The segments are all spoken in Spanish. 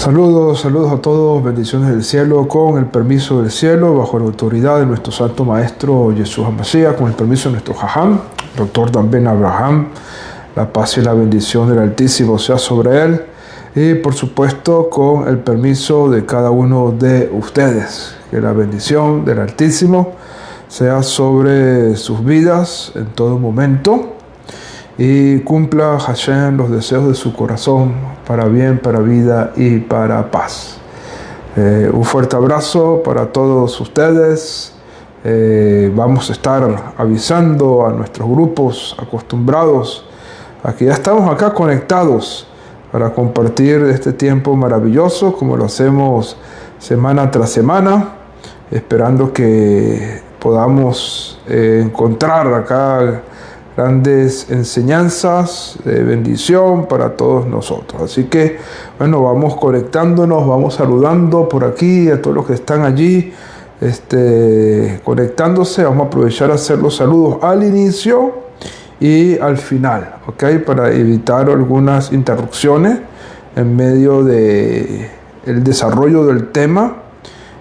Saludos a todos, bendiciones del cielo, con el permiso del cielo, bajo la autoridad de nuestro Santo Maestro Jesús Mashiach, con el permiso de nuestro Jajam, Dr. Dan Ben Abraham, la paz y la bendición del Altísimo sea sobre él, y por supuesto con el permiso de cada uno de ustedes, que la bendición del Altísimo sea sobre sus vidas en todo momento, y cumpla Hashem los deseos de su corazón para bien, para vida y para paz. Un fuerte abrazo para todos ustedes. Vamos a estar avisando a nuestros grupos acostumbrados a que ya estamos acá conectados para compartir este tiempo maravilloso como lo hacemos semana tras semana, esperando que podamos encontrar acá grandes enseñanzas de bendición para todos nosotros. Así que, bueno, vamos conectándonos, vamos saludando por aquí a todos los que están allí conectándose. Vamos a aprovechar a hacer los saludos al inicio y al final, ¿ok? Para evitar algunas interrupciones en medio de el desarrollo del tema,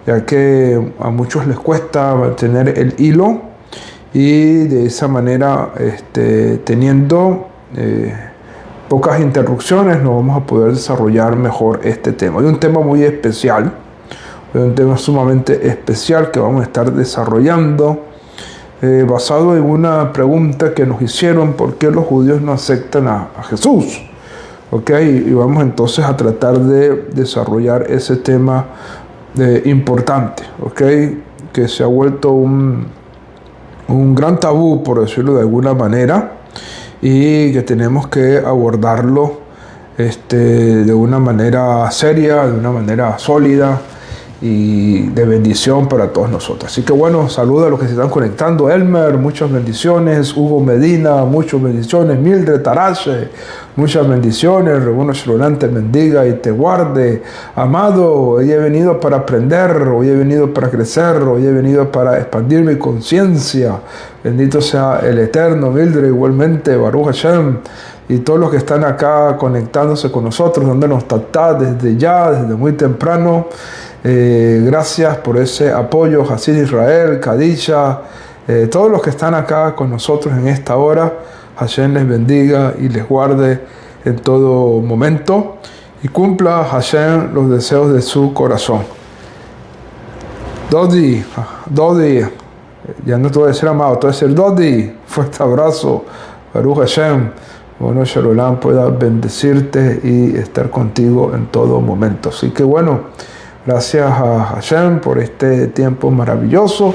ya que a muchos les cuesta mantener el hilo. Y de esa manera, teniendo pocas interrupciones, nos vamos a poder desarrollar mejor este tema. Hay un tema muy especial, un tema sumamente especial que vamos a estar desarrollando, basado en una pregunta que nos hicieron: ¿por qué los judíos no aceptan a Jesús? ¿Okay? Y vamos entonces a tratar de desarrollar ese tema importante, ¿okay? Que se ha vuelto un gran tabú, por decirlo de alguna manera, y que tenemos que abordarlo de una manera seria, de una manera sólida y de bendición para todos nosotros. Así que bueno, saludos a los que se están conectando. Elmer, muchas bendiciones. Hugo Medina, muchas bendiciones. Mildred Tarache, muchas bendiciones. Rebuno Shalom te bendiga y te guarde. Amado, hoy he venido para aprender, hoy he venido para crecer, hoy he venido para expandir mi conciencia. Bendito sea el Eterno. Mildred, igualmente, Baruch Hashem. Y todos los que están acá conectándose con nosotros, dándonos tatá desde ya, desde muy temprano. Gracias por ese apoyo, Hasid Israel, Kadisha, todos los que están acá con nosotros en esta hora. Hashem les bendiga y les guarde en todo momento y cumpla Hashem los deseos de su corazón. Dodi, ya no te voy a decir amado, te voy a decir Dodi. Fuerte abrazo, Baruch Hashem. Bueno, Shalom pueda bendecirte y estar contigo en todo momento. Así que bueno, gracias a Hashem por este tiempo maravilloso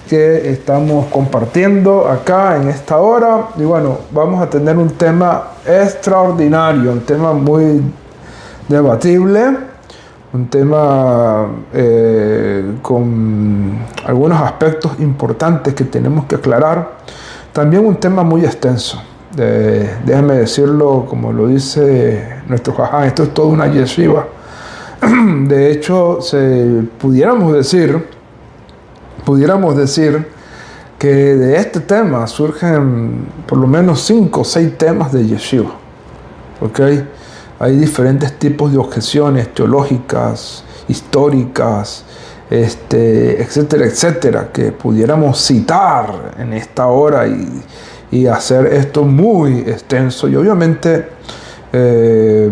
que estamos compartiendo acá en esta hora. Y bueno, vamos a tener un tema extraordinario, un tema muy debatible, un tema con algunos aspectos importantes que tenemos que aclarar. También un tema muy extenso. Déjame decirlo como lo dice nuestro jajá, esto es toda una yeshiva. De hecho, pudiéramos decir que de este tema surgen por lo menos 5 o 6 temas de yeshiva. ¿Okay? Hay diferentes tipos de objeciones teológicas, históricas, etcétera, etcétera, que pudiéramos citar en esta hora y hacer esto muy extenso. Y obviamente,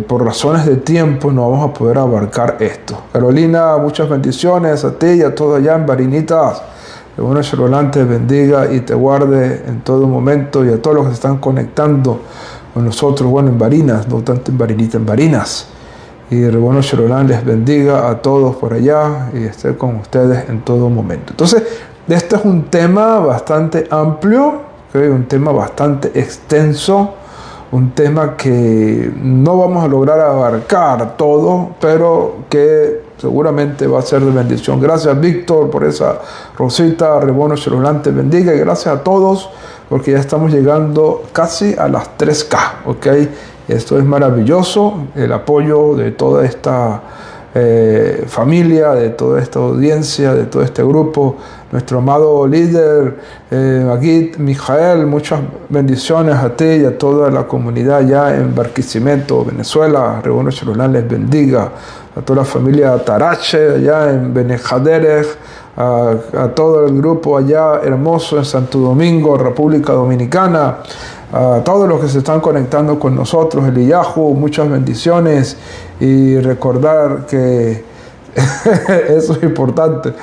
por razones de tiempo no vamos a poder abarcar esto. Carolina, muchas bendiciones a ti y a todos allá en Varinitas. Que bueno, Shalom te bendiga y te guarde en todo momento, y a todos los que se están conectando con nosotros, bueno, en Varinas, no tanto en Varinitas, en Varinas. Y bueno, Shalom les bendiga a todos por allá y esté con ustedes en todo momento. Entonces, este es un tema bastante amplio, ¿okay? Un tema bastante extenso, un tema que no vamos a lograr abarcar todo, pero que seguramente va a ser de bendición. Gracias, Víctor, por esa rosita. Rebono Shalom te bendiga, y gracias a todos, porque ya estamos llegando casi a las 3K, ¿ok? Esto es maravilloso, el apoyo de toda esta familia, de toda esta audiencia, de todo este grupo, nuestro amado líder Magid Mijael, muchas bendiciones a ti y a toda la comunidad ya en Barquisimeto, Venezuela. Rebuno Shalom les bendiga. a toda la familia Tarache allá en Benejaderech, a todo el grupo allá hermoso en Santo Domingo, República Dominicana, a todos los que se están conectando con nosotros, Eliyahu, muchas bendiciones, y recordar que eso es importante,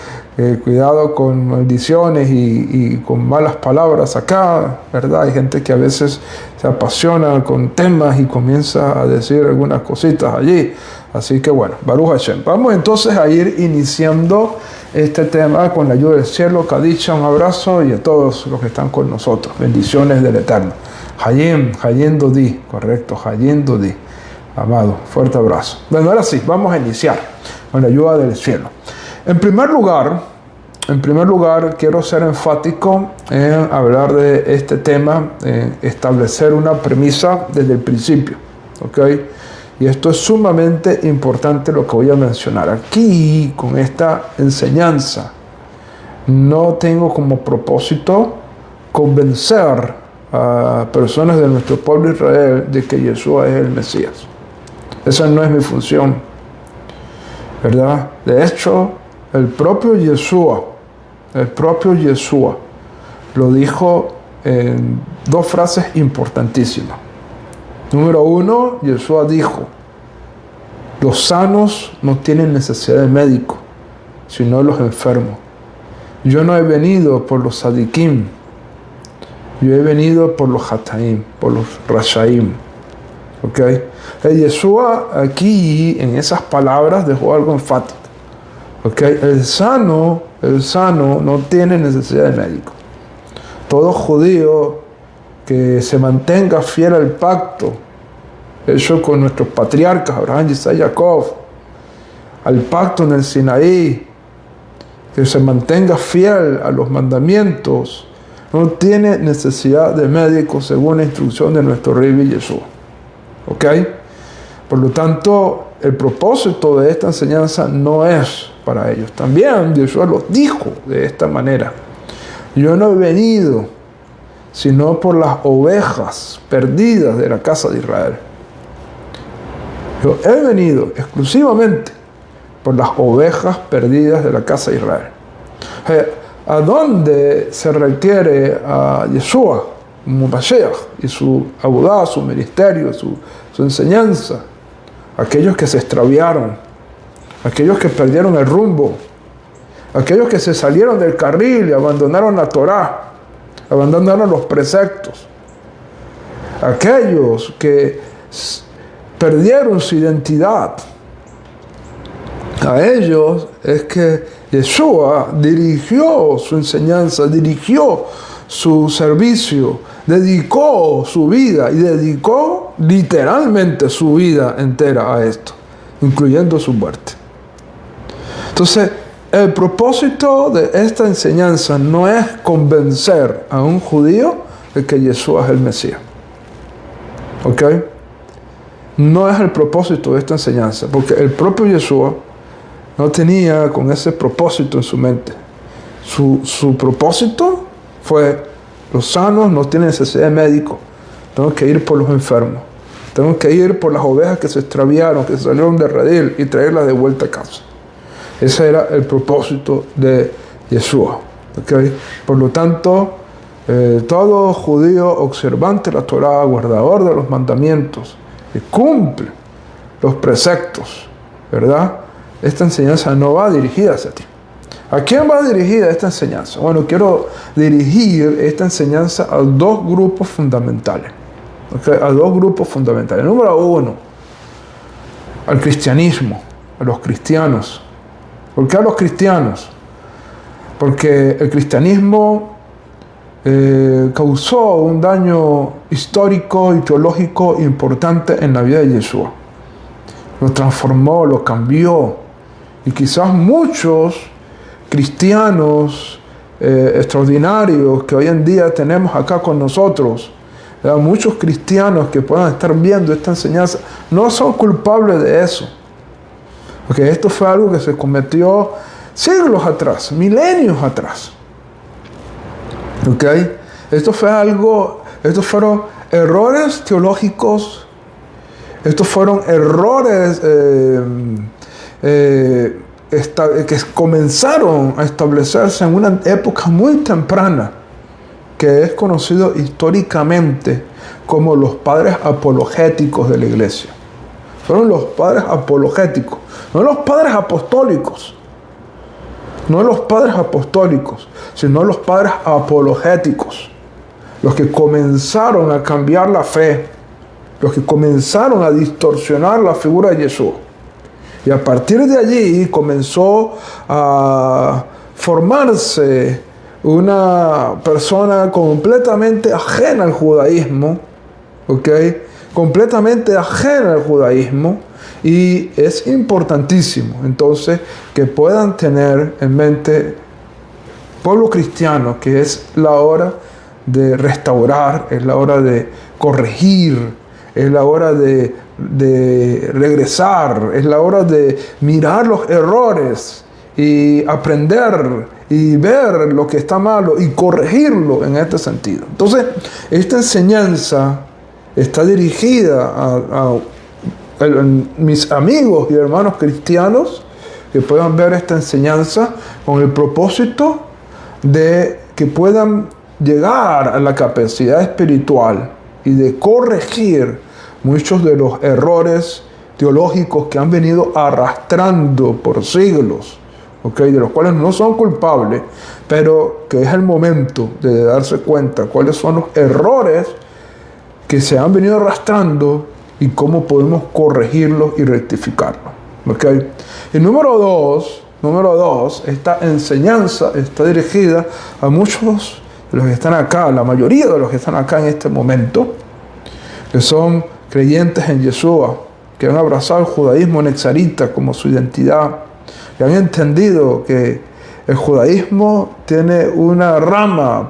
cuidado con maldiciones y con malas palabras acá, ¿verdad? Hay gente que a veces se apasiona con temas y comienza a decir algunas cositas allí. Así que bueno, Baruch Hashem. Vamos entonces a ir iniciando este tema con la ayuda del cielo. Kadisha, un abrazo, y a todos los que están con nosotros. Bendiciones del Eterno. Hayem Dodi, correcto, Hayem Dodi. Amado, fuerte abrazo. Bueno, ahora sí, vamos a iniciar con la ayuda del cielo. En primer lugar, quiero ser enfático en hablar de este tema, en establecer una premisa desde el principio, ¿ok? Y esto es sumamente importante lo que voy a mencionar. Aquí, con esta enseñanza, no tengo como propósito convencer a personas de nuestro pueblo Israel de que Yeshua es el Mesías. Esa no es mi función, ¿verdad? De hecho, el propio Yeshua lo dijo en dos frases importantísimas. Número uno, Yeshua dijo: los sanos no tienen necesidad de médico, sino los enfermos. Yo no he venido por los sadikim, yo he venido por los hataim, por los rashaim. ¿Ok? Yeshua aquí, en esas palabras, dejó algo enfático. ¿Ok? El sano no tiene necesidad de médico. Todo judío que se mantenga fiel al pacto hecho con nuestros patriarcas, Abraham, Isaac y Jacob, al pacto en el Sinaí, que se mantenga fiel a los mandamientos, no tiene necesidad de médico según la instrucción de nuestro Rabbi Yeshua. ¿Ok? Por lo tanto, el propósito de esta enseñanza no es para ellos. También Yeshua los dijo de esta manera: yo no he venido sino por las ovejas perdidas de la casa de Israel. Yo he venido exclusivamente por las ovejas perdidas de la casa de Israel. ¿A dónde se requiere a Yeshua, Mashiach, y su abudá, su ministerio, su enseñanza? Aquellos que se extraviaron, aquellos que perdieron el rumbo, aquellos que se salieron del carril y abandonaron la Torá, abandonaron los preceptos, aquellos que perdieron su identidad. A ellos es que Yeshua dirigió su enseñanza, dirigió su servicio, dedicó su vida y dedicó literalmente su vida entera a esto, incluyendo su muerte. Entonces, el propósito de esta enseñanza no es convencer a un judío de que Yeshua es el Mesías. ¿Ok? No es el propósito de esta enseñanza, porque el propio Yeshua no tenía con ese propósito en su mente. Su propósito fue: los sanos no tienen necesidad de médico, tengo que ir por los enfermos, tengo que ir por las ovejas que se extraviaron, que salieron de redil, y traerlas de vuelta a casa. Ese era el propósito de Yeshua. ¿Okay? Por lo tanto, todo judío observante de la Torá, guardador de los mandamientos, que cumple los preceptos, ¿verdad? Esta enseñanza no va dirigida hacia ti. ¿A quién va dirigida esta enseñanza? Bueno, quiero dirigir esta enseñanza a dos grupos fundamentales. ¿Okay? A dos grupos fundamentales. Número uno, al cristianismo, a los cristianos. ¿Por qué a los cristianos? Porque el cristianismo causó un daño histórico y teológico importante en la vida de Yeshua. Lo transformó, lo cambió. Y quizás muchos cristianos extraordinarios que hoy en día tenemos acá con nosotros, muchos cristianos que puedan estar viendo esta enseñanza, no son culpables de eso. Porque esto fue algo que se cometió siglos atrás, milenios atrás. ¿Ok? Estos fueron errores teológicos, estos fueron errores que comenzaron a establecerse en una época muy temprana, que es conocido históricamente como los padres apologéticos de la iglesia. Fueron los padres apologéticos, no los padres apostólicos, no los padres apostólicos, sino los padres apologéticos, los que comenzaron a cambiar la fe, los que comenzaron a distorsionar la figura de Jesús. Y a partir de allí comenzó a formarse una persona completamente ajena al judaísmo, ¿ok? Completamente ajena al judaísmo, y es importantísimo entonces que puedan tener en mente, pueblo cristiano, que es la hora de restaurar, es la hora de corregir, es la hora de regresar, es la hora de mirar los errores y aprender y ver lo que está malo y corregirlo en este sentido. Entonces, esta enseñanza está dirigida a mis amigos y hermanos cristianos que puedan ver esta enseñanza con el propósito de que puedan llegar a la capacidad espiritual y de corregir muchos de los errores teológicos que han venido arrastrando por siglos, ¿okay? De los cuales no son culpables, pero que es el momento de darse cuenta cuáles son los errores que se han venido arrastrando y cómo podemos corregirlos y rectificarlos, ¿okay? Y número dos, esta enseñanza está dirigida a muchos de los que están acá, la mayoría de los que están acá en este momento, que son creyentes en Yeshua, que han abrazado el judaísmo nexarita como su identidad, que han entendido que el judaísmo tiene una rama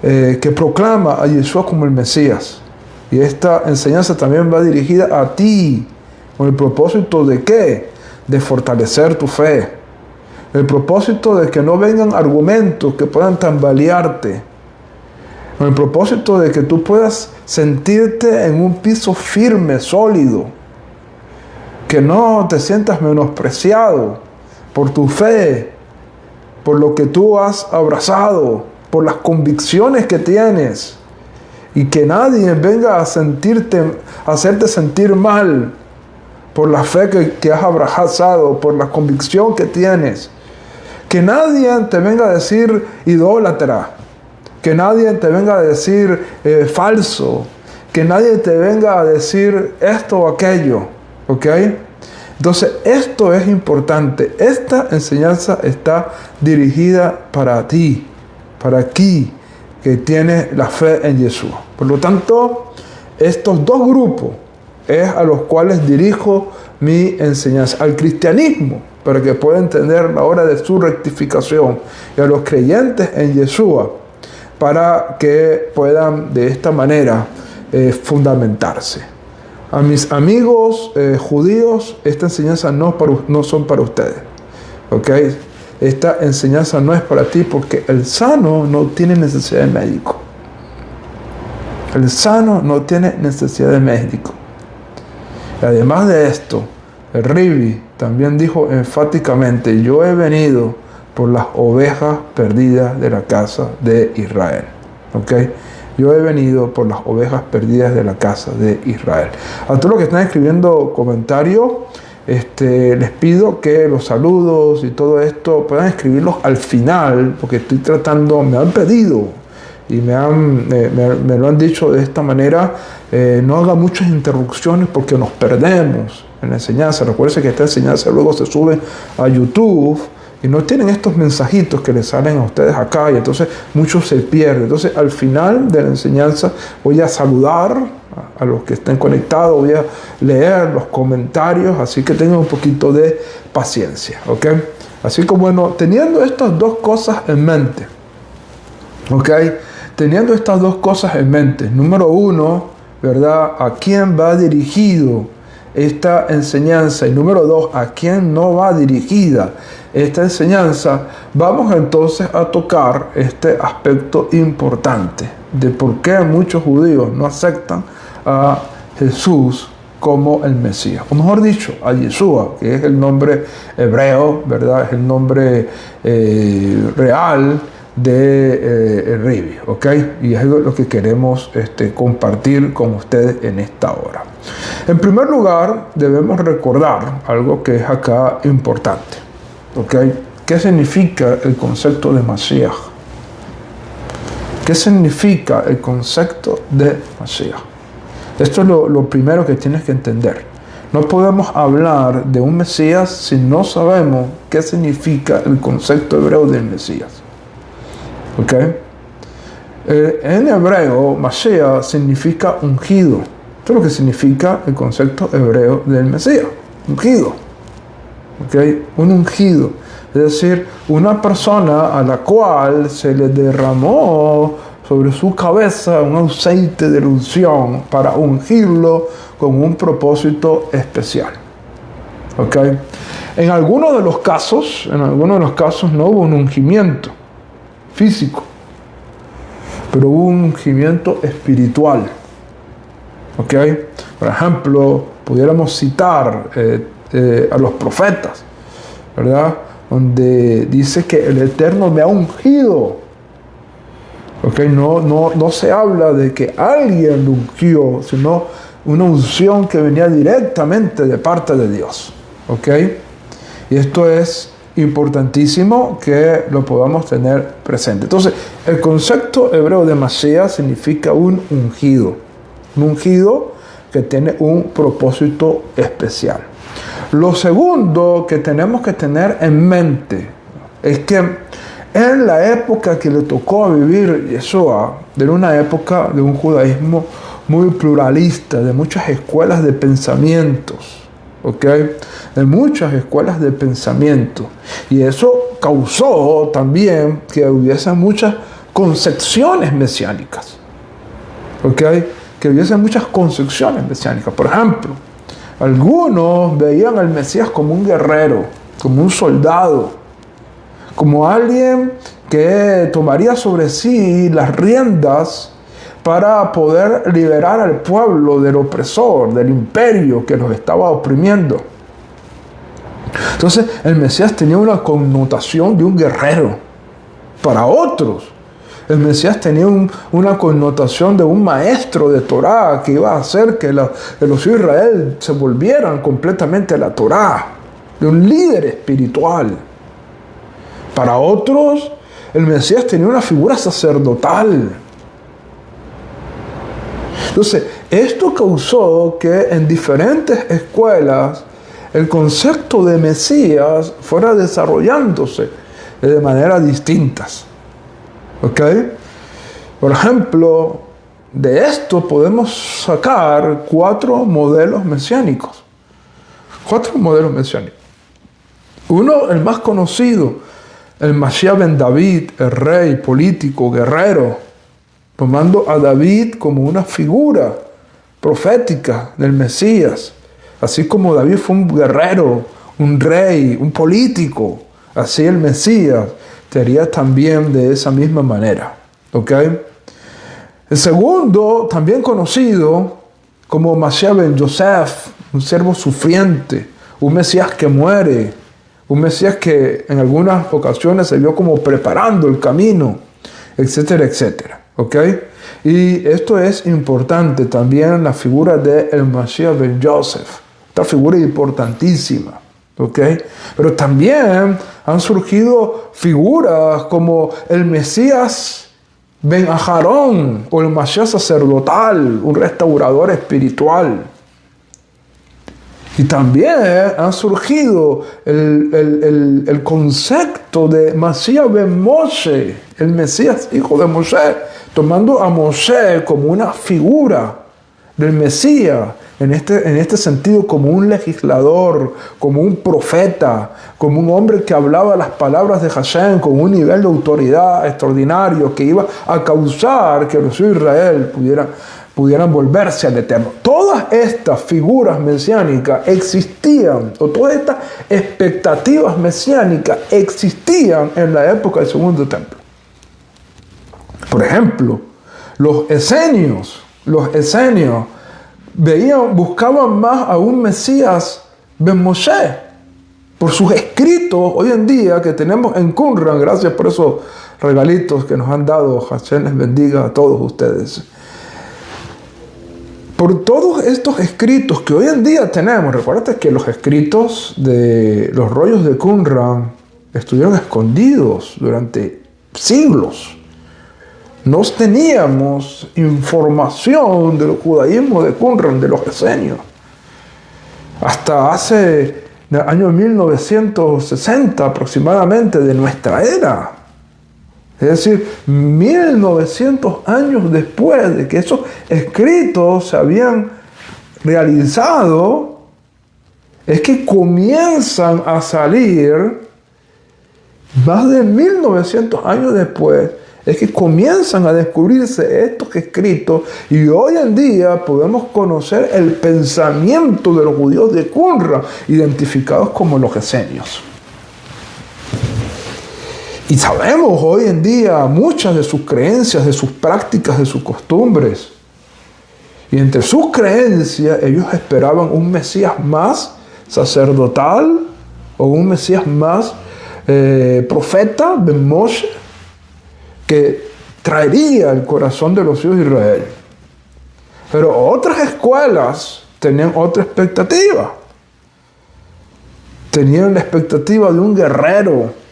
que proclama a Yeshua como el Mesías. Y esta enseñanza también va dirigida a ti, con el propósito de ¿qué? De fortalecer tu fe. El propósito de que no vengan argumentos que puedan tambalearte. Con el propósito de que tú puedas sentirte en un piso firme, sólido. Que no te sientas menospreciado por tu fe, por lo que tú has abrazado, por las convicciones que tienes. Y que nadie venga a hacerte sentir mal por la fe que has abrazado, por la convicción que tienes. Que nadie te venga a decir idólatra, que nadie te venga a decir falso, que nadie te venga a decir esto o aquello, ¿ok? Entonces esto es importante. Esta enseñanza está dirigida para ti, para aquí, que tiene la fe en Yeshua. Por lo tanto, estos dos grupos es a los cuales dirijo mi enseñanza. Al cristianismo, para que pueda entender la hora de su rectificación, y a los creyentes en Yeshua, para que puedan de esta manera fundamentarse. A mis amigos judíos, esta enseñanza no son para ustedes, ¿ok? Esta enseñanza no es para ti, porque el sano no tiene necesidad de médico. El sano no tiene necesidad de médico. Y además de esto, el Ribi también dijo enfáticamente: yo he venido por las ovejas perdidas de la casa de Israel. ¿Ok? Yo he venido por las ovejas perdidas de la casa de Israel. A todos los que están escribiendo comentarios, les pido que los saludos y todo esto puedan escribirlos al final, porque estoy tratando, me han pedido y me lo han dicho de esta manera, no haga muchas interrupciones porque nos perdemos en la enseñanza. Recuerden que esta enseñanza luego se sube a YouTube y no tienen estos mensajitos que les salen a ustedes acá, y entonces muchos se pierden. Entonces al final de la enseñanza voy a saludar a los que estén conectados, voy a leer los comentarios, así que tengan un poquito de paciencia, ¿ok? Así que bueno, teniendo estas dos cosas en mente, ¿ok? Teniendo estas dos cosas en mente, número uno, ¿verdad? ¿A quién va dirigido esta enseñanza? Y número dos, ¿a quién no va dirigida esta enseñanza? Vamos entonces a tocar este aspecto importante de por qué muchos judíos no aceptan a Jesús como el Mesías. O mejor dicho, a Yeshua, que es el nombre hebreo, ¿verdad? Es el nombre real de Ribi, ¿ok? Y es lo que queremos compartir con ustedes en esta hora. En primer lugar, debemos recordar algo que es acá importante, ¿ok? ¿Qué significa el concepto de Mashiach? ¿Qué significa el concepto de Mashiach? Esto es lo primero que tienes que entender. No podemos hablar de un Mesías si no sabemos qué significa el concepto hebreo del Mesías. ¿Ok? En hebreo, Mashiach significa ungido. Esto es lo que significa el concepto hebreo del Mesías. Ungido. ¿Ok? Un ungido. Es decir, una persona a la cual se le derramó sobre su cabeza un aceite de unción para ungirlo con un propósito especial. ¿Ok? En algunos de los casos no hubo un ungimiento físico, pero hubo un ungimiento espiritual. ¿Ok? Por ejemplo, pudiéramos citar a los profetas, ¿verdad? Donde dice que el Eterno me ha ungido. ¿Ok? No se habla de que alguien lo ungió, sino una unción que venía directamente de parte de Dios. ¿Ok? Y esto es importantísimo que lo podamos tener presente. Entonces, el concepto hebreo de Mashiach significa un ungido que tiene un propósito especial. Lo segundo que tenemos que tener en mente es que en la época que le tocó vivir Yeshua, era una época de un judaísmo muy pluralista, de muchas escuelas de pensamientos. ¿Ok? De muchas escuelas de pensamiento. Y eso causó también que hubiese muchas concepciones mesiánicas. ¿Ok? Que hubiese muchas concepciones mesiánicas. Por ejemplo, algunos veían al Mesías como un guerrero, como un soldado, como alguien que tomaría sobre sí las riendas para poder liberar al pueblo del opresor, del imperio que los estaba oprimiendo. Entonces, el Mesías tenía una connotación de un guerrero. Para otros, el Mesías tenía una connotación de un maestro de Torá que iba a hacer que los hijos de Israel se volvieran completamente a la Torá, de un líder espiritual. Para otros, el Mesías tenía una figura sacerdotal. Entonces, esto causó que en diferentes escuelas el concepto de Mesías fuera desarrollándose de maneras distintas. ¿Ok? Por ejemplo, de esto podemos sacar 4 modelos mesiánicos. 4 modelos mesiánicos. Uno, el más conocido, el Mashiach ben David, el rey político, guerrero, tomando a David como una figura profética del Mesías. Así como David fue un guerrero, un rey, un político, así el Mesías sería también de esa misma manera. ¿Ok? El segundo, también conocido como Mashiach ben Yosef, un siervo sufriente, un Mesías que muere, un Mesías que en algunas ocasiones se vio como preparando el camino, etcétera, etcétera. ¿Ok? Y esto es importante también, la figura de el Mashiach ben Yosef. Esta figura importantísima. ¿Ok? Pero también han surgido figuras como el Mesías ben Aharón o el Mashiach sacerdotal, un restaurador espiritual. Y también han surgido el concepto de Mashiach ben Moshe, el Mesías hijo de Moshe, tomando a Moshe como una figura del Mesías, en este sentido como un legislador, como un profeta, como un hombre que hablaba las palabras de Hashem con un nivel de autoridad extraordinario que iba a causar que los hijos de Israel pudieran volverse al Eterno. Todas estas figuras mesiánicas existían, o todas estas expectativas mesiánicas existían en la época del Segundo Templo. Por ejemplo, los esenios buscaban más a un Mesías Ben Moshe, por sus escritos hoy en día que tenemos en Qumran. Gracias por esos regalitos que nos han dado. Hashem les bendiga a todos ustedes. Por todos estos escritos que hoy en día tenemos, recuerda que los escritos de los rollos de Qumran estuvieron escondidos durante siglos. No teníamos información del judaísmo de Qumran, de los esenios. Hasta hace el año 1960 aproximadamente de nuestra era. Es decir, 1900 años después de que esos escritos se habían realizado, es que comienzan a salir, más de 1900 años después, es que comienzan a descubrirse estos escritos y hoy en día podemos conocer el pensamiento de los judíos de Qumran, identificados como los esenios. Y sabemos hoy en día muchas de sus creencias, de sus prácticas, de sus costumbres. Y entre sus creencias ellos esperaban un Mesías más sacerdotal o un Mesías más profeta, Ben Moshe, que traería el corazón de los hijos de Israel. Pero otras escuelas tenían otra expectativa. Tenían la expectativa de un guerrero,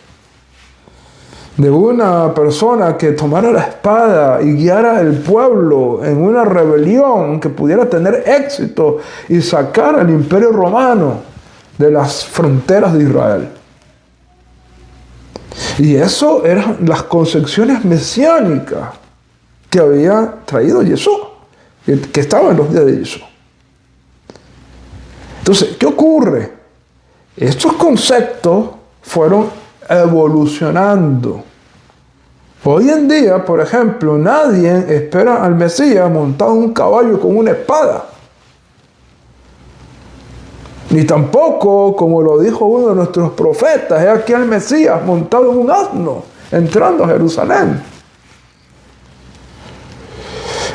de una persona que tomara la espada y guiara al pueblo en una rebelión que pudiera tener éxito y sacar al imperio romano de las fronteras de Israel. Y eso eran las concepciones mesiánicas que había traído Yeshua, que estaba en los días de Yeshua. Entonces, ¿qué ocurre? Estos conceptos fueron evolucionando. Hoy en día, por ejemplo, nadie espera al Mesías montado en un caballo con una espada. Ni tampoco, como lo dijo uno de nuestros profetas, es aquí el Mesías montado en un asno, entrando a Jerusalén.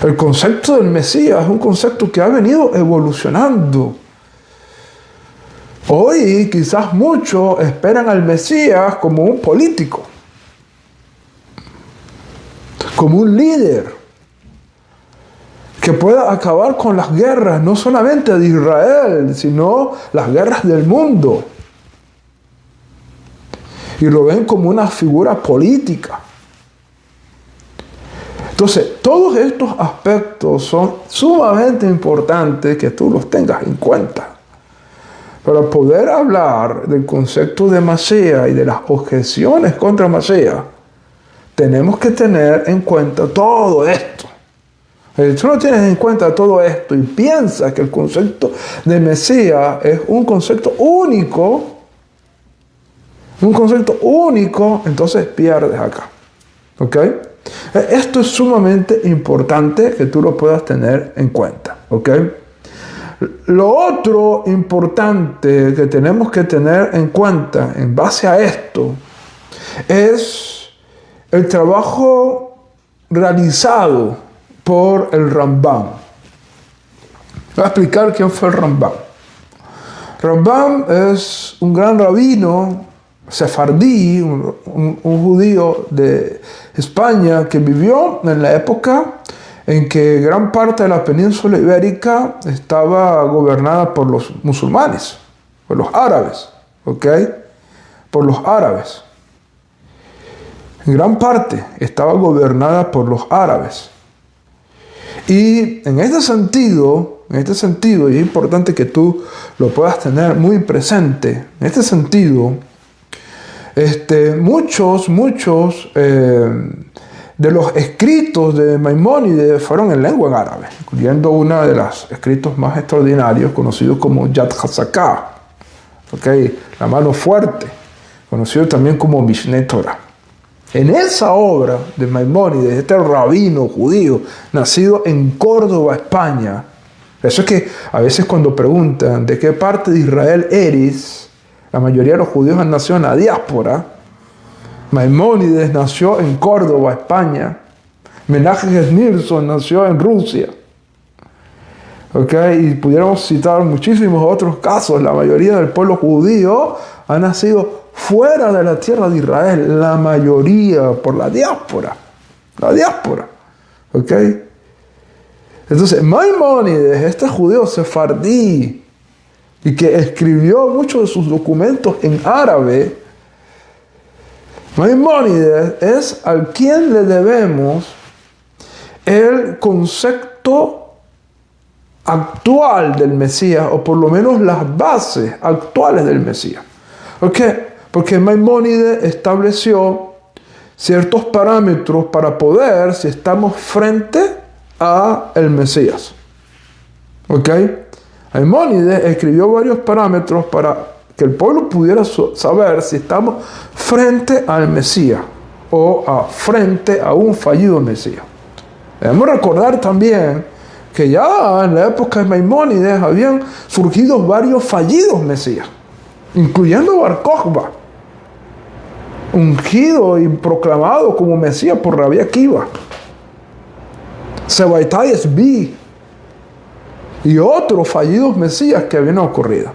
El concepto del Mesías es un concepto que ha venido evolucionando. Hoy quizás muchos esperan al Mesías como un político, como un líder que pueda acabar con las guerras, no solamente de Israel, sino las guerras del mundo. Y lo ven como una figura política. Entonces, todos estos aspectos son sumamente importantes que tú los tengas en cuenta. Para poder hablar del concepto de Mashiach y de las objeciones contra Mashiach, tenemos que tener en cuenta todo esto. Si tú no tienes en cuenta todo esto y piensas que el concepto de Mesías es un concepto único, entonces pierdes acá. ¿Ok? Esto es sumamente importante que tú lo puedas tener en cuenta. ¿Ok? Lo otro importante que tenemos que tener en cuenta en base a esto es el trabajo realizado por el Rambam. Voy a explicar quién fue el Rambam. Rambam es un gran rabino sefardí, un judío de España que vivió en la época en que gran parte de la península ibérica estaba gobernada por los musulmanes, por los árabes, ¿ok? Por los árabes. En gran parte estaba gobernada por los árabes. Y en este sentido, y es importante que tú lo puedas tener muy presente, en este sentido, muchos de los escritos de Maimónides fueron en lengua árabe, incluyendo uno de los escritos más extraordinarios, conocido como Yad HaZaká, ¿okay? La mano fuerte, conocido también como Mishneh Torah. En esa obra de Maimónides, este rabino judío, nacido en Córdoba, España, eso es que a veces cuando preguntan de qué parte de Israel eres, la mayoría de los judíos han nacido en la diáspora. Maimónides nació en Córdoba, España. Menachem Nilsson nació en Rusia. Y pudiéramos citar muchísimos otros casos. La mayoría del pueblo judío ha nacido fuera de la tierra de Israel, la mayoría por la diáspora. Entonces, Maimónides, este judío sefardí, y que escribió muchos de sus documentos en árabe, Maimónides es al quien le debemos el concepto actual del Mesías, o por lo menos las bases actuales del Mesías. ¿Por qué? Porque Maimónides estableció ciertos parámetros para poder, si estamos frente a el Mesías. Maimónides escribió varios parámetros para que el pueblo pudiera saber si estamos frente al Mesías o frente a un fallido Mesías. Debemos recordar también que ya en la época de Maimónides habían surgido varios fallidos Mesías, incluyendo Bar Kokhba, ungido y proclamado como Mesías por Rabbi Akiva, Sebaitai Zvi y otros fallidos Mesías que habían ocurrido.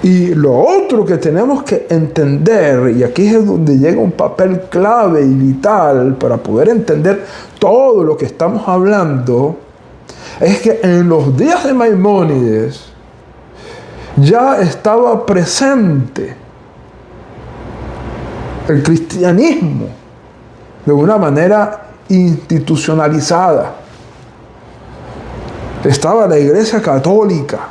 Y lo otro que tenemos que entender, y aquí es donde llega un papel clave y vital para poder entender todo lo que estamos hablando, es que en los días de Maimónides ya estaba presente el cristianismo de una manera institucionalizada. Estaba la Iglesia Católica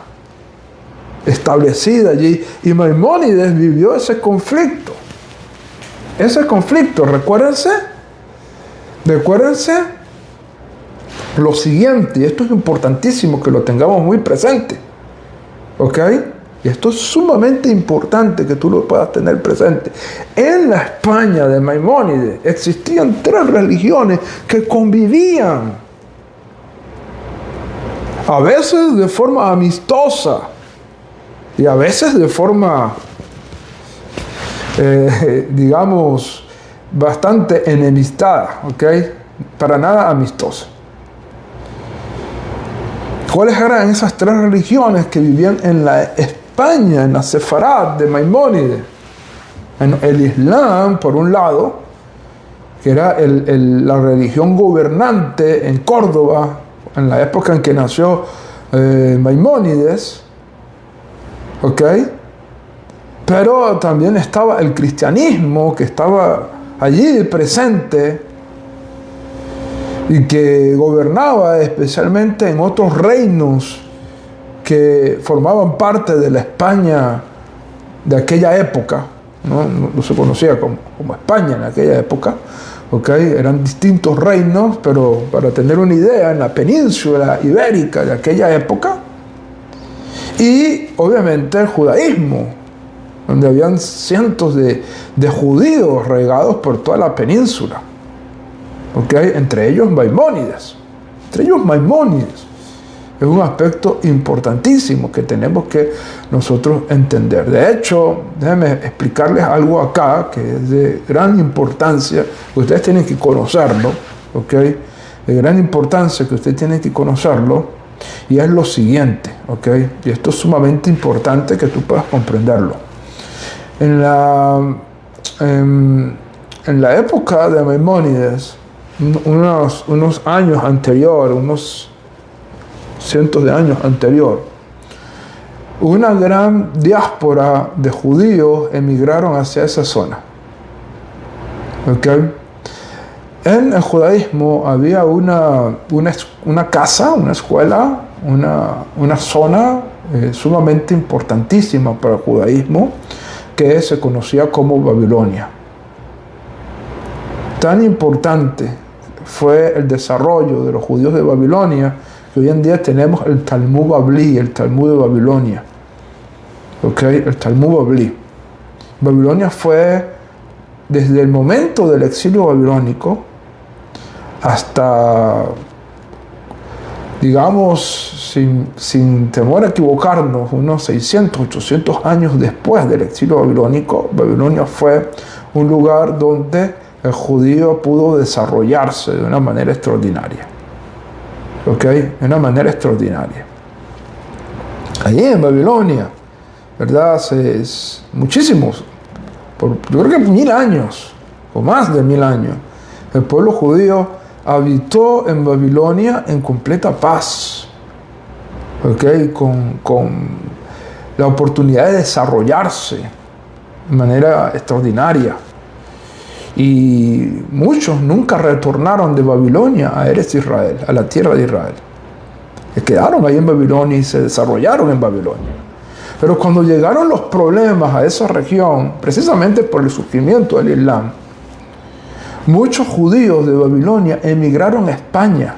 establecida allí, y Maimónides vivió ese conflicto. Recuérdense lo siguiente, y esto es importantísimo que lo tengamos muy presente. Y esto es sumamente importante que tú lo puedas tener presente. En la España de Maimónides existían 3 religiones que convivían, a veces de forma amistosa y a veces de forma, digamos, bastante enemistada, para nada amistosa. ¿Cuáles eran esas 3 religiones que vivían en la España, en la Sefarad de Maimónides? En el Islam, por un lado, que era la religión gobernante en Córdoba, en la época en que nació Maimónides, pero también estaba el cristianismo, que estaba allí presente y que gobernaba especialmente en otros reinos que formaban parte de la España de aquella época. No se conocía como España en aquella época. Eran distintos reinos, pero para tener una idea, en la península ibérica de aquella época, y obviamente el judaísmo, donde habían cientos de judíos regados por toda la península, entre ellos Maimónides. Es un aspecto importantísimo que tenemos que nosotros entender. De hecho, déjenme explicarles algo acá que es de gran importancia, que ustedes tienen que conocerlo, de gran importancia que ustedes tienen que conocerlo, y es lo siguiente, y esto es sumamente importante que tú puedas comprenderlo. En la época de Maimónides, unos años anterior, unos cientos de años anterior, una gran diáspora de judíos emigraron hacia esa zona. En el judaísmo había una casa, una escuela, una zona sumamente importantísima para el judaísmo, que se conocía como Babilonia. Tan importante fue el desarrollo de los judíos de Babilonia que hoy en día tenemos el Talmud Babli, el Talmud de Babilonia. El Talmud Babli. Babilonia fue, desde el momento del exilio babilónico hasta, digamos, sin temor a equivocarnos, unos 600, 800 años después del exilio babilónico, Babilonia fue un lugar donde el judío pudo desarrollarse de una manera extraordinaria. ¿ok? De una manera extraordinaria. Allí en Babilonia, ¿verdad? Muchísimos, yo creo que 1000 años, o más de 1000 años, el pueblo judío habitó en Babilonia en completa paz, ¿ok? Con la oportunidad de desarrollarse de manera extraordinaria. Y muchos nunca retornaron de Babilonia a Eretz Israel, a la tierra de Israel. Se quedaron ahí en Babilonia y se desarrollaron en Babilonia. Pero cuando llegaron los problemas a esa región, precisamente por el surgimiento del Islam, muchos judíos de Babilonia emigraron a España,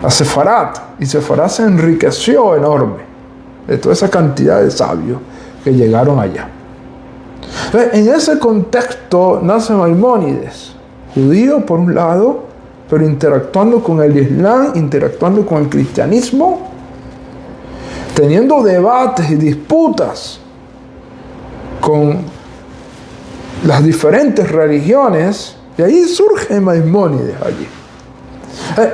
a Sefarat, y Sefarat se enriqueció enorme de toda esa cantidad de sabios que llegaron allá. En ese contexto nace Maimónides, judío por un lado, pero interactuando con el Islam, interactuando con el cristianismo, teniendo debates y disputas con las diferentes religiones, y ahí surge Maimónides allí.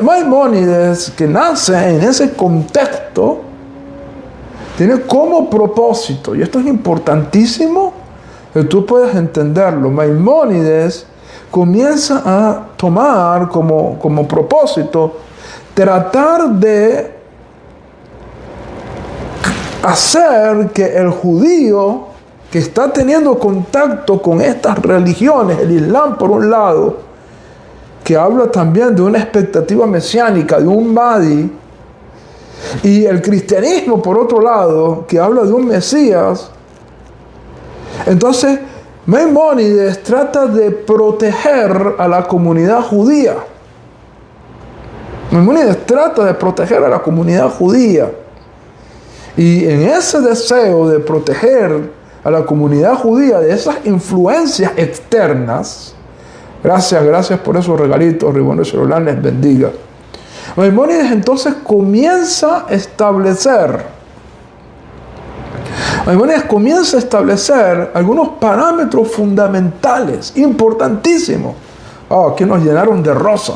Maimónides, que nace en ese contexto, tiene como propósito, y esto es importantísimo, que tú puedas entenderlo. Maimónides comienza a tomar como propósito tratar de hacer que el judío que está teniendo contacto con estas religiones, el Islam por un lado, que habla también de una expectativa mesiánica, de un Mahdi, y el cristianismo por otro lado, que habla de un Mesías. Entonces, Maimónides trata de proteger a la comunidad judía. Maimónides trata de proteger a la comunidad judía. Y en ese deseo de proteger a la comunidad judía de esas influencias externas, gracias por esos regalitos, Ribono Sherolán les bendiga. Maimónides entonces comienza a establecer algunos parámetros fundamentales, importantísimos. Aquí nos llenaron de rosa.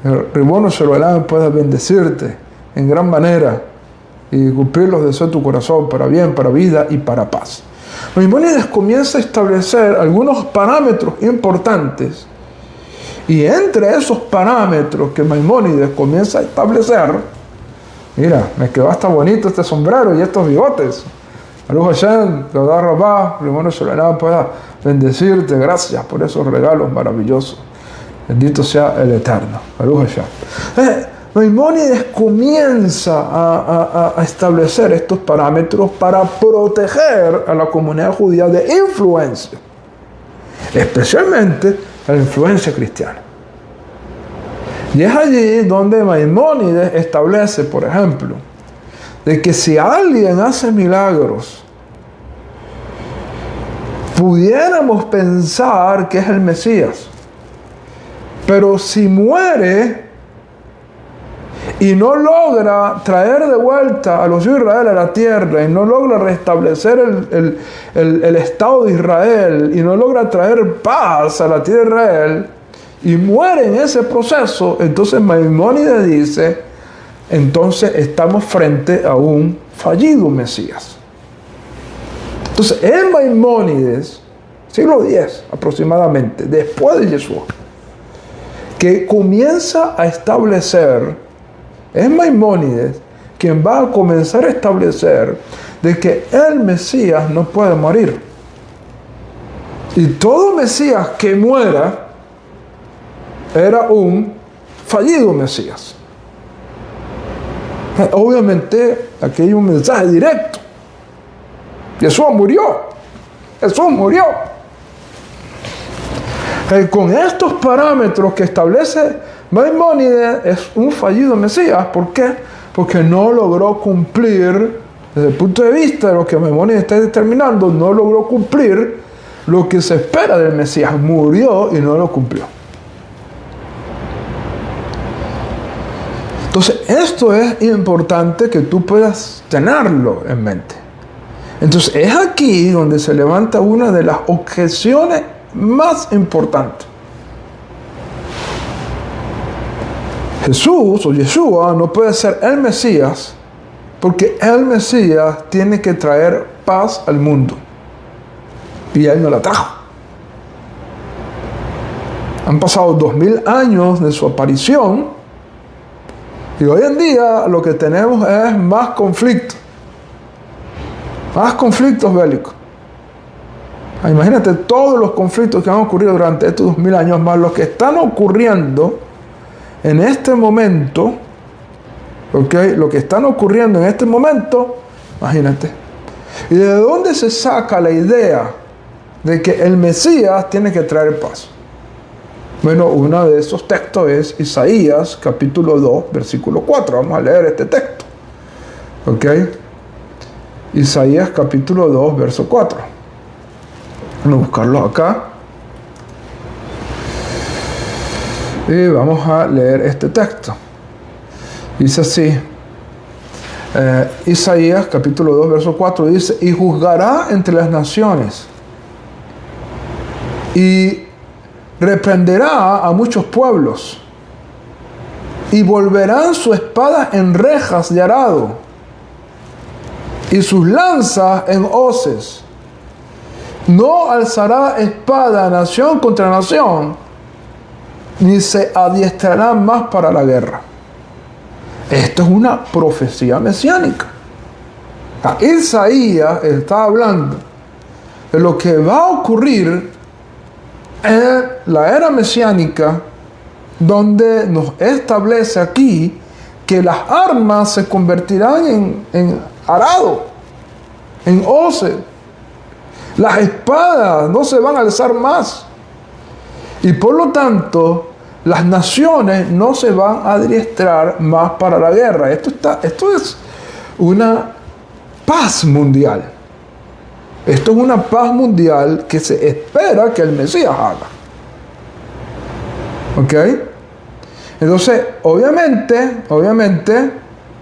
El Ribono Sherolán pueda bendecirte en gran manera y cumplir los deseos de tu corazón para bien, para vida y para paz. Maimónides comienza a establecer algunos parámetros importantes, y entre esos parámetros que Maimónides comienza a establecer, mira, me quedó hasta bonito este sombrero y estos bigotes. Baruch Hashem, Todá Rabá, Ribono Sherolán pueda bendecirte, gracias por esos regalos maravillosos. Bendito sea el Eterno. Baruch Hashem. Maimónides comienza a establecer estos parámetros para proteger a la comunidad judía de influencia, especialmente la influencia cristiana. Y es allí donde Maimónides establece, por ejemplo, de que si alguien hace milagros, pudiéramos pensar que es el Mesías, pero si muere y no logra traer de vuelta a los hijos de Israel a la tierra, y no logra restablecer el Estado de Israel, y no logra traer paz a la tierra de Israel, y muere en ese proceso, entonces Maimónides dice, entonces estamos frente a un fallido Mesías. Entonces, en Maimónides, siglo X aproximadamente, después de Yeshua, que comienza a establecer, es Maimónides quien va a comenzar a establecer de que el Mesías no puede morir. Y todo Mesías que muera era un fallido Mesías. Obviamente, aquí hay un mensaje directo. Jesús murió. Jesús murió. Con estos parámetros que establece Maimónides, es un fallido Mesías. ¿Por qué? Porque no logró cumplir, desde el punto de vista de lo que Maimónides está determinando, no logró cumplir lo que se espera del Mesías. Murió y no lo cumplió. Entonces, esto es importante que tú puedas tenerlo en mente. Entonces, es aquí donde se levanta una de las objeciones más importantes. Jesús o Yeshua no puede ser el Mesías, porque el Mesías tiene que traer paz al mundo. Y Él no la trajo. Han pasado 2000 años de su aparición. Y hoy en día lo que tenemos es más conflictos. Más conflictos bélicos. Imagínate todos los conflictos que han ocurrido durante estos 2000 años, más los que están ocurriendo en este momento. ¿Ok? Lo que están ocurriendo en este momento, imagínate. ¿Y de dónde se saca la idea de que el Mesías tiene que traer paz? Bueno, uno de esos textos es Isaías, capítulo 2, versículo 4. Vamos a leer este texto. ¿Ok? Isaías, capítulo 2, verso 4. Vamos a buscarlo acá. Y vamos a leer este texto. Dice así, Isaías capítulo 2 verso 4 dice: y juzgará entre las naciones y reprenderá a muchos pueblos y volverán su espada en rejas de arado y sus lanzas en hoces. No alzará espada nación contra nación, ni se adiestrará más para la guerra. Esto es una profecía mesiánica. Isaías está hablando de lo que va a ocurrir en la era mesiánica, donde nos establece aquí que las armas se convertirán en arado, en hoces. Las espadas no se van a alzar más. Y por lo tanto, las naciones no se van a adiestrar más para la guerra. Esto es una paz mundial. Esto es una paz mundial que se espera que el Mesías haga. ¿Ok? Entonces, obviamente,